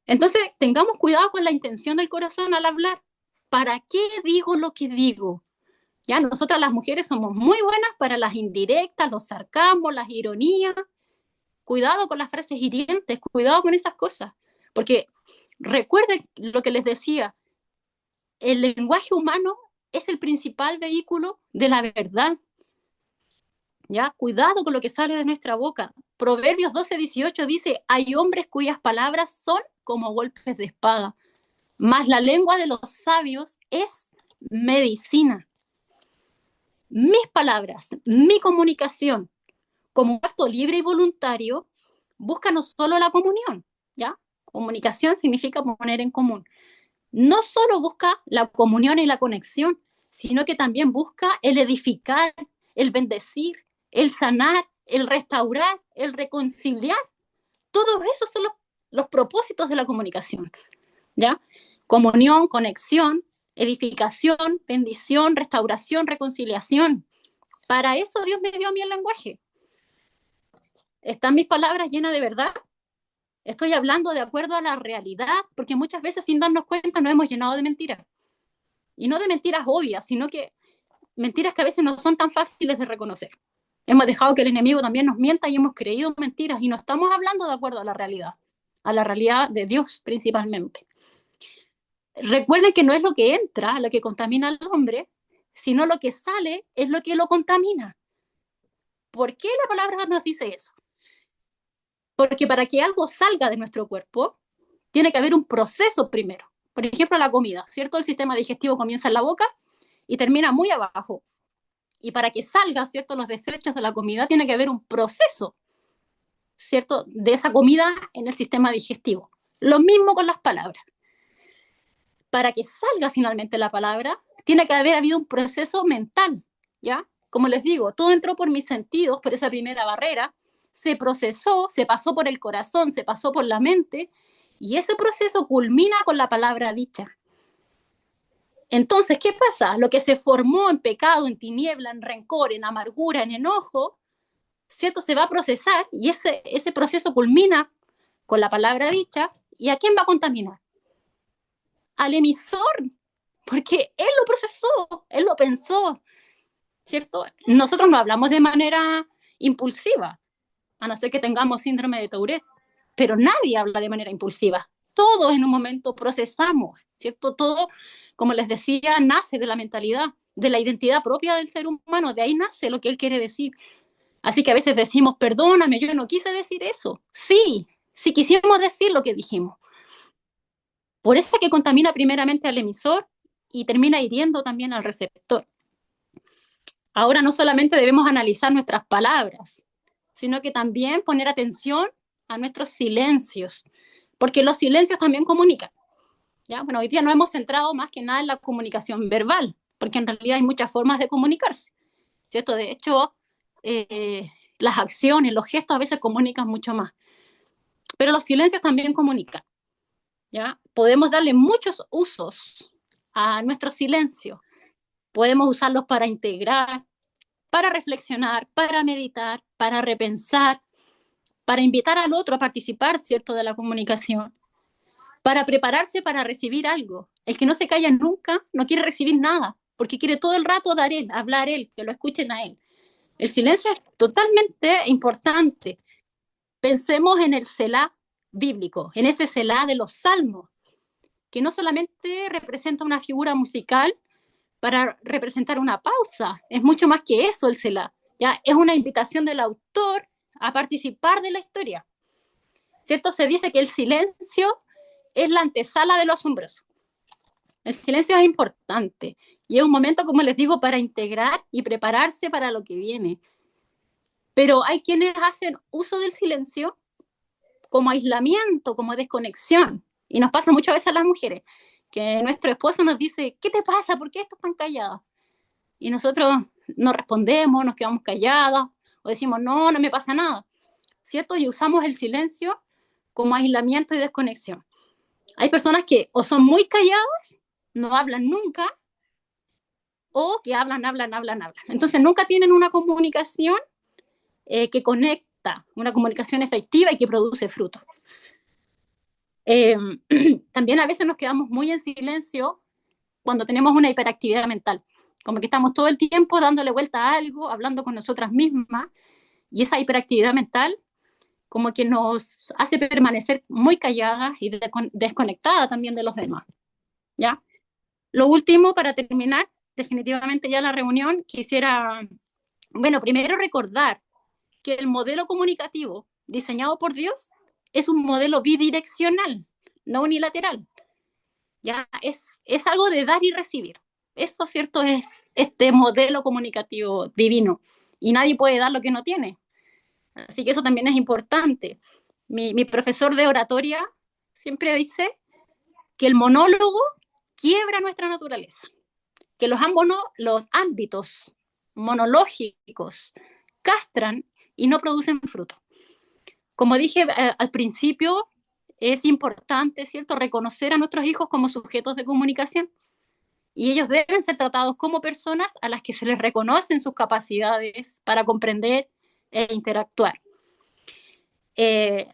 Entonces, tengamos cuidado con la intención del corazón al hablar. ¿Para qué digo lo que digo? Ya, nosotras las mujeres somos muy buenas para las indirectas, los sarcasmos, las ironías. Cuidado con las frases hirientes, cuidado con esas cosas. Porque recuerden lo que les decía, el lenguaje humano es el principal vehículo de la verdad. ¿Ya? Cuidado con lo que sale de nuestra boca. Proverbios 12:18 dice, hay hombres cuyas palabras son como golpes de espada, mas la lengua de los sabios es medicina. Mis palabras, mi comunicación, como un acto libre y voluntario, busca no solo la comunión, ¿ya? Comunicación significa poner en común. No solo busca la comunión y la conexión, sino que también busca el edificar, el bendecir, el sanar, el restaurar, el reconciliar. Todos esos son los propósitos de la comunicación, ¿ya? Comunión, conexión, edificación, bendición, restauración, reconciliación. Para eso Dios me dio a mí el lenguaje. ¿Están mis palabras llenas de verdad? Estoy hablando de acuerdo a la realidad, porque muchas veces sin darnos cuenta nos hemos llenado de mentiras. Y no de mentiras obvias, sino que mentiras que a veces no son tan fáciles de reconocer. Hemos dejado que el enemigo también nos mienta y hemos creído mentiras y no estamos hablando de acuerdo a la realidad de Dios principalmente. Recuerden que no es lo que entra lo que contamina al hombre, sino lo que sale es lo que lo contamina. ¿Por qué la palabra nos dice eso? Porque para que algo salga de nuestro cuerpo, tiene que haber un proceso primero. Por ejemplo, la comida, ¿cierto? El sistema digestivo comienza en la boca y termina muy abajo. Y para que salga, ¿cierto? Los desechos de la comida, tiene que haber un proceso, ¿cierto? De esa comida en el sistema digestivo. Lo mismo con las palabras. Para que salga finalmente la palabra, tiene que haber habido un proceso mental, ¿ya? Como les digo, todo entró por mis sentidos, por esa primera barrera, se procesó, se pasó por el corazón, se pasó por la mente, y ese proceso culmina con la palabra dicha. Entonces, ¿qué pasa? Lo que se formó en pecado, en tiniebla, en rencor, en amargura, en enojo, ¿cierto? Se va a procesar y ese proceso culmina con la palabra dicha. ¿Y a quién va a contaminar? Al emisor, porque él lo procesó, él lo pensó, ¿cierto? Nosotros no hablamos de manera impulsiva, a no ser que tengamos síndrome de Tourette, pero nadie habla de manera impulsiva. Todos en un momento procesamos, ¿cierto? Todo, como les decía, nace de la mentalidad, de la identidad propia del ser humano, de ahí nace lo que él quiere decir. Así que a veces decimos, perdóname, yo no quise decir eso. Sí, sí quisimos decir lo que dijimos. Por eso es que contamina primeramente al emisor y termina hiriendo también al receptor. Ahora no solamente debemos analizar nuestras palabras, sino que también poner atención a nuestros silencios, porque los silencios también comunican. ¿Ya? Bueno, hoy día nos hemos centrado más que nada en la comunicación verbal, porque en realidad hay muchas formas de comunicarse, ¿cierto? De hecho, las acciones, los gestos a veces comunican mucho más, pero los silencios también comunican, ¿ya? Podemos darle muchos usos a nuestro silencio. Podemos usarlos para integrar, para reflexionar, para meditar, para repensar, para invitar al otro a participar, ¿cierto?, de la comunicación, para prepararse para recibir algo. El que no se calla nunca no quiere recibir nada, porque quiere todo el rato dar él, hablar él, que lo escuchen a él. El silencio es totalmente importante. Pensemos en el Selah bíblico, en ese Selah de los salmos, que no solamente representa una figura musical para representar una pausa, es mucho más que eso el Selah. ¿Ya? Es una invitación del autor a participar de la historia. ¿Cierto? Se dice que el silencio es la antesala de lo asombroso. El silencio es importante y es un momento, como les digo, para integrar y prepararse para lo que viene. Pero hay quienes hacen uso del silencio como aislamiento, como desconexión. Y nos pasa muchas veces a las mujeres, que nuestro esposo nos dice, ¿qué te pasa? ¿Por qué estás tan callada? Y nosotros no respondemos, nos quedamos calladas, o decimos, no, no me pasa nada, ¿cierto? Y usamos el silencio como aislamiento y desconexión. Hay personas que o son muy calladas, no hablan nunca, o que hablan. Entonces nunca tienen una comunicación que conecta, una comunicación efectiva y que produce frutos. También a veces nos quedamos muy en silencio cuando tenemos una hiperactividad mental, como que estamos todo el tiempo dándole vuelta a algo, hablando con nosotras mismas, y esa hiperactividad mental como que nos hace permanecer muy calladas y desconectadas también de los demás, ¿ya? Lo último, para terminar, definitivamente ya la reunión, quisiera, bueno, primero recordar que el modelo comunicativo diseñado por Dios es un modelo bidireccional, no unilateral. Ya es algo de dar y recibir. Eso, cierto, es este modelo comunicativo divino. Y nadie puede dar lo que no tiene. Así que eso también es importante. Mi profesor de oratoria siempre dice que el monólogo quiebra nuestra naturaleza, que los ámbitos monológicos castran y no producen fruto. Como dije al principio, es importante, ¿cierto?, reconocer a nuestros hijos como sujetos de comunicación y ellos deben ser tratados como personas a las que se les reconocen sus capacidades para comprender e interactuar.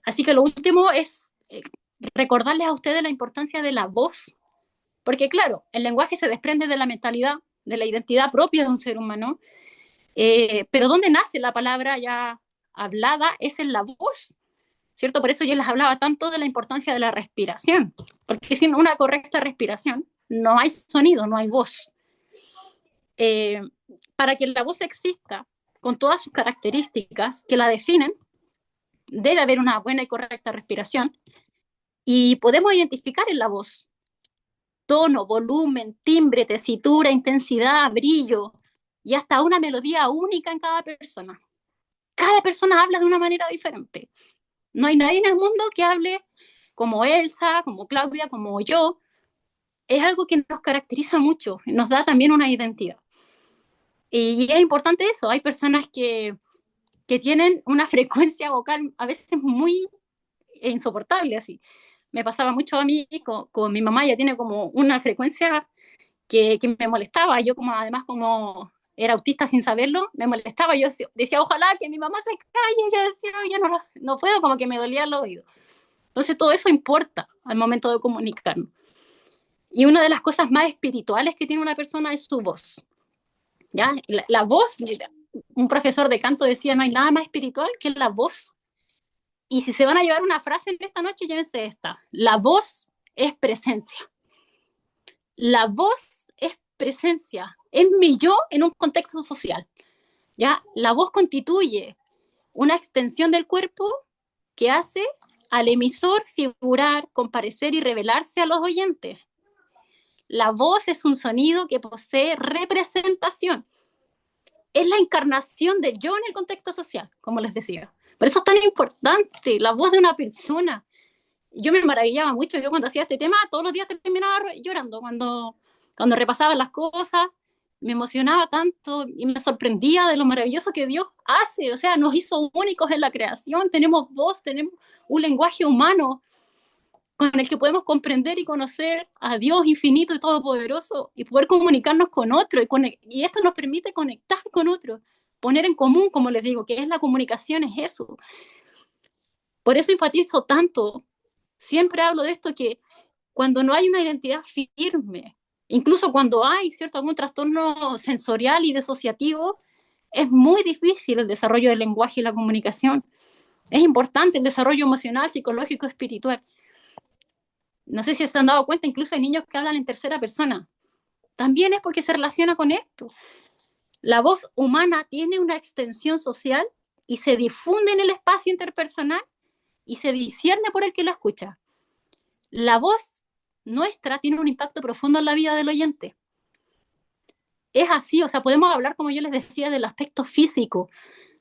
Así que lo último es recordarles a ustedes la importancia de la voz, porque claro, el lenguaje se desprende de la mentalidad, de la identidad propia de un ser humano, pero ¿dónde nace la palabra ya hablada? Es en la voz, ¿cierto? Por eso yo les hablaba tanto de la importancia de la respiración, porque sin una correcta respiración no hay sonido, no hay voz. Eh, para que la voz exista con todas sus características que la definen, debe haber una buena y correcta respiración y podemos identificar en la voz tono, volumen, timbre, tesitura, intensidad, brillo y hasta una melodía única en cada persona. Cada persona habla de una manera diferente. No hay nadie en el mundo que hable como Elsa, como Claudia, como yo. Es algo que nos caracteriza mucho, nos da también una identidad. Y es importante eso, hay personas que tienen una frecuencia vocal a veces muy insoportable, así. Me pasaba mucho a mí con mi mamá, ella tiene como una frecuencia que me molestaba, yo como además como era autista sin saberlo, me molestaba, yo decía, ojalá que mi mamá se calle, yo decía, yo no puedo, como que me dolía el oído. Entonces todo eso importa al momento de comunicarnos. Y una de las cosas más espirituales que tiene una persona es su voz. ¿Ya? La voz, un profesor de canto decía, no hay nada más espiritual que la voz. Y si se van a llevar una frase en esta noche, llévense esta. La voz es presencia. La voz es presencia. Es mi yo en un contexto social. ¿Ya? La voz constituye una extensión del cuerpo que hace al emisor figurar, comparecer y revelarse a los oyentes. La voz es un sonido que posee representación. es la encarnación de yo en el contexto social, como les decía. Por eso es tan importante la voz de una persona. Yo me maravillaba mucho, yo cuando hacía este tema, todos los días terminaba llorando, cuando repasaba las cosas, me emocionaba tanto y me sorprendía de lo maravilloso que Dios hace, o sea, nos hizo únicos en la creación, tenemos voz, tenemos un lenguaje humano con el que podemos comprender y conocer a Dios infinito y todopoderoso y poder comunicarnos con otro, y esto nos permite conectar con otro, poner en común, como les digo, que es la comunicación, es eso. Por eso enfatizo tanto, siempre hablo de esto, que cuando no hay una identidad firme, incluso cuando hay cierto algún trastorno sensorial y disociativo, es muy difícil el desarrollo del lenguaje y la comunicación. Es importante el desarrollo emocional, psicológico, espiritual. No sé si se han dado cuenta, incluso hay niños que hablan en tercera persona. También es porque se relaciona con esto. La voz humana tiene una extensión social y se difunde en el espacio interpersonal y se discierne por el que lo escucha. La voz nuestra tiene un impacto profundo en la vida del oyente. Es así, o sea, podemos hablar, como yo les decía, del aspecto físico,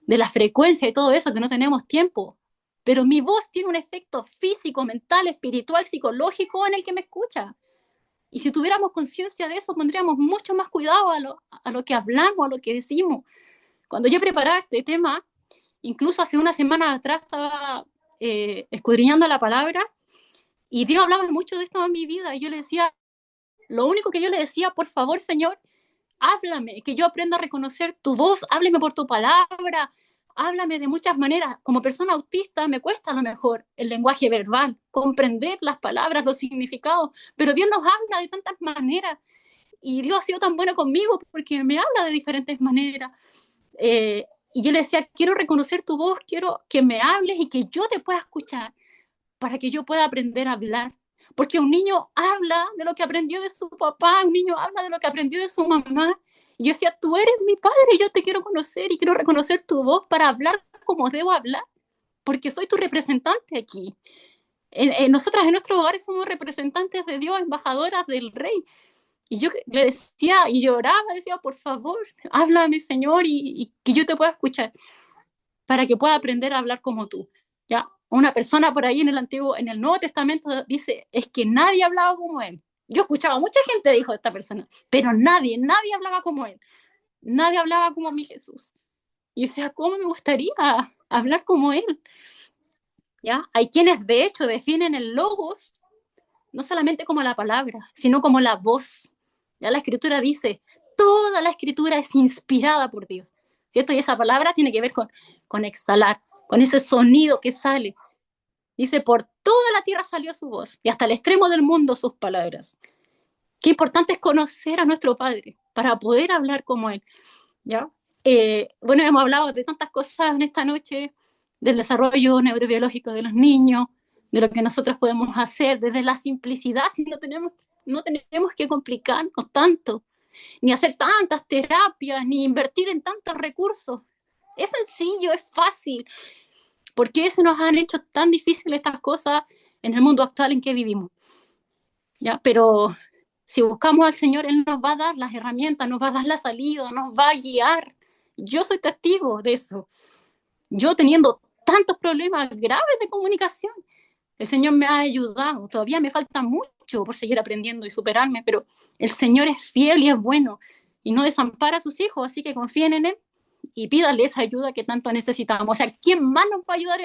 de la frecuencia y todo eso, que no tenemos tiempo, pero mi voz tiene un efecto físico, mental, espiritual, psicológico en el que me escucha. Y si tuviéramos conciencia de eso, pondríamos mucho más cuidado a lo que hablamos, a lo que decimos. Cuando yo preparaba este tema, incluso hace una semana atrás estaba escudriñando la palabra y Dios hablaba mucho de esto en mi vida. Y yo le decía, lo único que yo le decía, por favor, Señor, háblame, que yo aprenda a reconocer tu voz, háblame por tu palabra, háblame de muchas maneras. Como persona autista me cuesta a lo mejor el lenguaje verbal, comprender las palabras, los significados, pero Dios nos habla de tantas maneras y Dios ha sido tan bueno conmigo porque me habla de diferentes maneras. Y yo le decía, quiero reconocer tu voz, quiero que me hables y que yo te pueda escuchar para que yo pueda aprender a hablar. Porque un niño habla de lo que aprendió de su papá, un niño habla de lo que aprendió de su mamá. Y yo decía, tú eres mi padre, yo te quiero conocer y quiero reconocer tu voz para hablar como debo hablar, porque soy tu representante aquí. Nosotras en nuestros hogares somos representantes de Dios, embajadoras del Rey. Y yo le decía y lloraba, decía, por favor, háblame, Señor, y que yo te pueda escuchar para que pueda aprender a hablar como tú. ¿Ya? Una persona por ahí en el Nuevo Testamento dice, es que nadie hablaba como él. Yo escuchaba, mucha gente dijo esta persona, pero nadie hablaba como él. Nadie hablaba como mi Jesús. Y o sea, ¿cómo me gustaría hablar como él? ¿Ya? Hay quienes de hecho definen el logos no solamente como la palabra, sino como la voz. Ya la escritura dice, toda la escritura es inspirada por Dios, ¿cierto? Y esa palabra tiene que ver con exhalar, con ese sonido que sale. Dice, por toda la tierra salió su voz y hasta el extremo del mundo sus palabras. Qué importante es conocer a nuestro Padre para poder hablar como Él, ¿ya? Bueno, hemos hablado de tantas cosas en esta noche, del desarrollo neurobiológico de los niños, de lo que nosotros podemos hacer desde la simplicidad, si no tenemos que complicarnos tanto, ni hacer tantas terapias, ni invertir en tantos recursos. Es sencillo, es fácil. ¿Por qué se nos han hecho tan difíciles estas cosas en el mundo actual en que vivimos? ¿Ya? Pero si buscamos al Señor, Él nos va a dar las herramientas, nos va a dar la salida, nos va a guiar. Yo soy testigo de eso. Yo teniendo tantos problemas graves de comunicación, el Señor me ha ayudado. Todavía me falta mucho por seguir aprendiendo y superarme, pero el Señor es fiel y es bueno y no desampara a sus hijos, así que confíen en Él y pídale esa ayuda que tanto necesitamos. O sea, ¿quién más nos va a ayudar?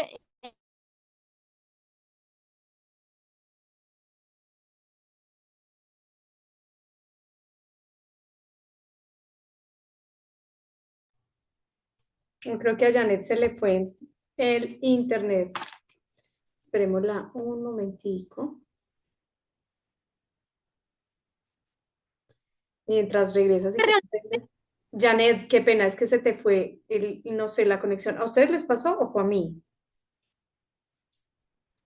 Yo creo que a Janet se le fue el internet. Esperémosla un momentico. Mientras regresas y que... Janet, qué pena, es que se te fue no sé, la conexión. ¿A ustedes les pasó o fue a mí?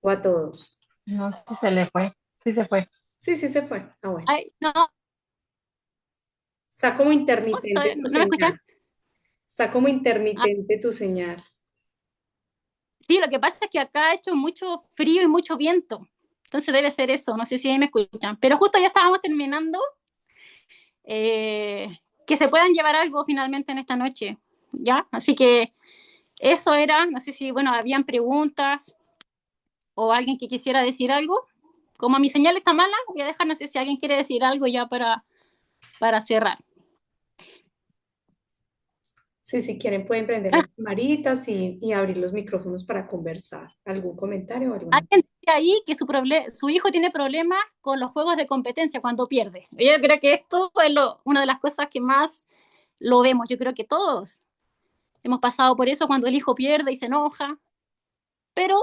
¿O a todos? No sé si se le fue. Sí se fue. Sí, sí se fue. Ah, bueno. Ay, no, Está como intermitente tu no me escuchan. señal. Está como Ah, intermitente tu señal. sí, lo que pasa es que acá ha hecho mucho frío y mucho viento. Entonces debe ser eso, no sé si ahí me escuchan. Pero justo ya estábamos terminando. Eh, que se puedan llevar algo finalmente en esta noche, ¿ya? Así que eso era, no sé si, bueno, habían preguntas o alguien que quisiera decir algo. Como mi señal está mala, voy a dejar, no sé si alguien quiere decir algo ya para cerrar. Sí, si quieren pueden prender las camaritas y abrir los micrófonos para conversar. ¿Algún comentario o alguna? Alguien dice ahí que su hijo tiene problemas con los juegos de competencia cuando pierde. Yo creo que esto es una de las cosas que más lo vemos. Yo creo que todos hemos pasado por eso cuando el hijo pierde y se enoja. Pero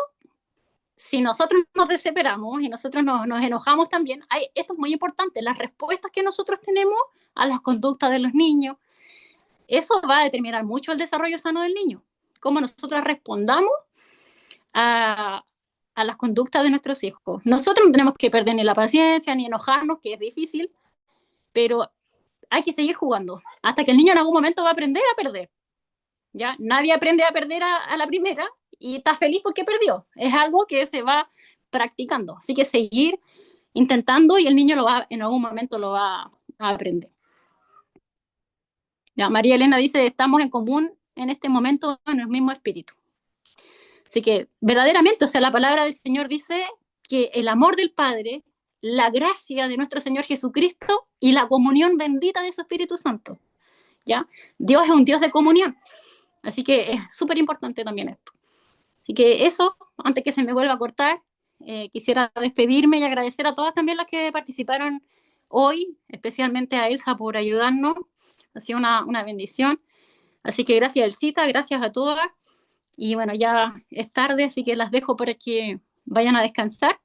si nosotros nos desesperamos y nosotros nos enojamos también, esto es muy importante, las respuestas que nosotros tenemos a las conductas de los niños, eso va a determinar mucho el desarrollo sano del niño. Cómo nosotros respondamos a las conductas de nuestros hijos. Nosotros no tenemos que perder ni la paciencia ni enojarnos, que es difícil, pero hay que seguir jugando hasta que el niño en algún momento va a aprender a perder. ¿Ya? Nadie aprende a perder a la primera y está feliz porque perdió. Es algo que se va practicando. Así que seguir intentando y el niño en algún momento lo va a aprender. Ya, María Elena dice, estamos en común en este momento en el mismo espíritu. Así que verdaderamente, o sea, la palabra del Señor dice que el amor del Padre, la gracia de nuestro Señor Jesucristo y la comunión bendita de su Espíritu Santo. ¿Ya? Dios es un Dios de comunión. Así que es súper importante también esto. Así que eso, antes que se me vuelva a cortar, quisiera despedirme y agradecer a todas también las que participaron hoy, especialmente a Elsa por ayudarnos. Ha sido una bendición. Así que gracias, Elsita, gracias a todas. Y bueno, ya es tarde, así que las dejo para que vayan a descansar.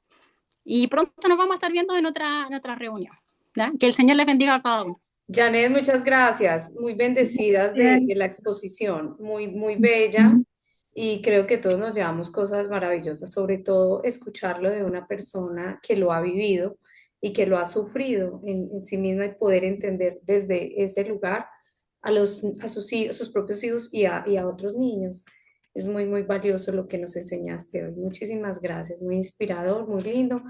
Y pronto nos vamos a estar viendo en otra reunión. ¿Ya? Que el Señor les bendiga a cada uno. Janet, muchas gracias. Muy bendecidas de la exposición, muy, muy bella. Y creo que todos nos llevamos cosas maravillosas, sobre todo escucharlo de una persona que lo ha vivido y que lo ha sufrido en sí misma y poder entender desde ese lugar sus propios hijos y a otros niños. Es muy, muy valioso lo que nos enseñaste hoy. Muchísimas gracias, muy inspirador, muy lindo,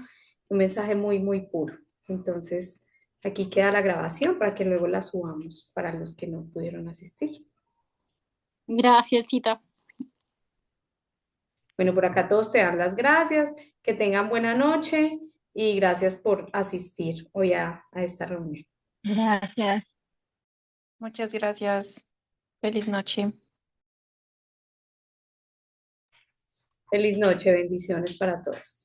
un mensaje muy, muy puro. Entonces, aquí queda la grabación para que luego la subamos para los que no pudieron asistir. Gracias, Elsita. Bueno, por acá todos te dan las gracias, que tengan buena noche y gracias por asistir hoy a esta reunión. Gracias. Muchas gracias. Feliz noche. Feliz noche, bendiciones para todos.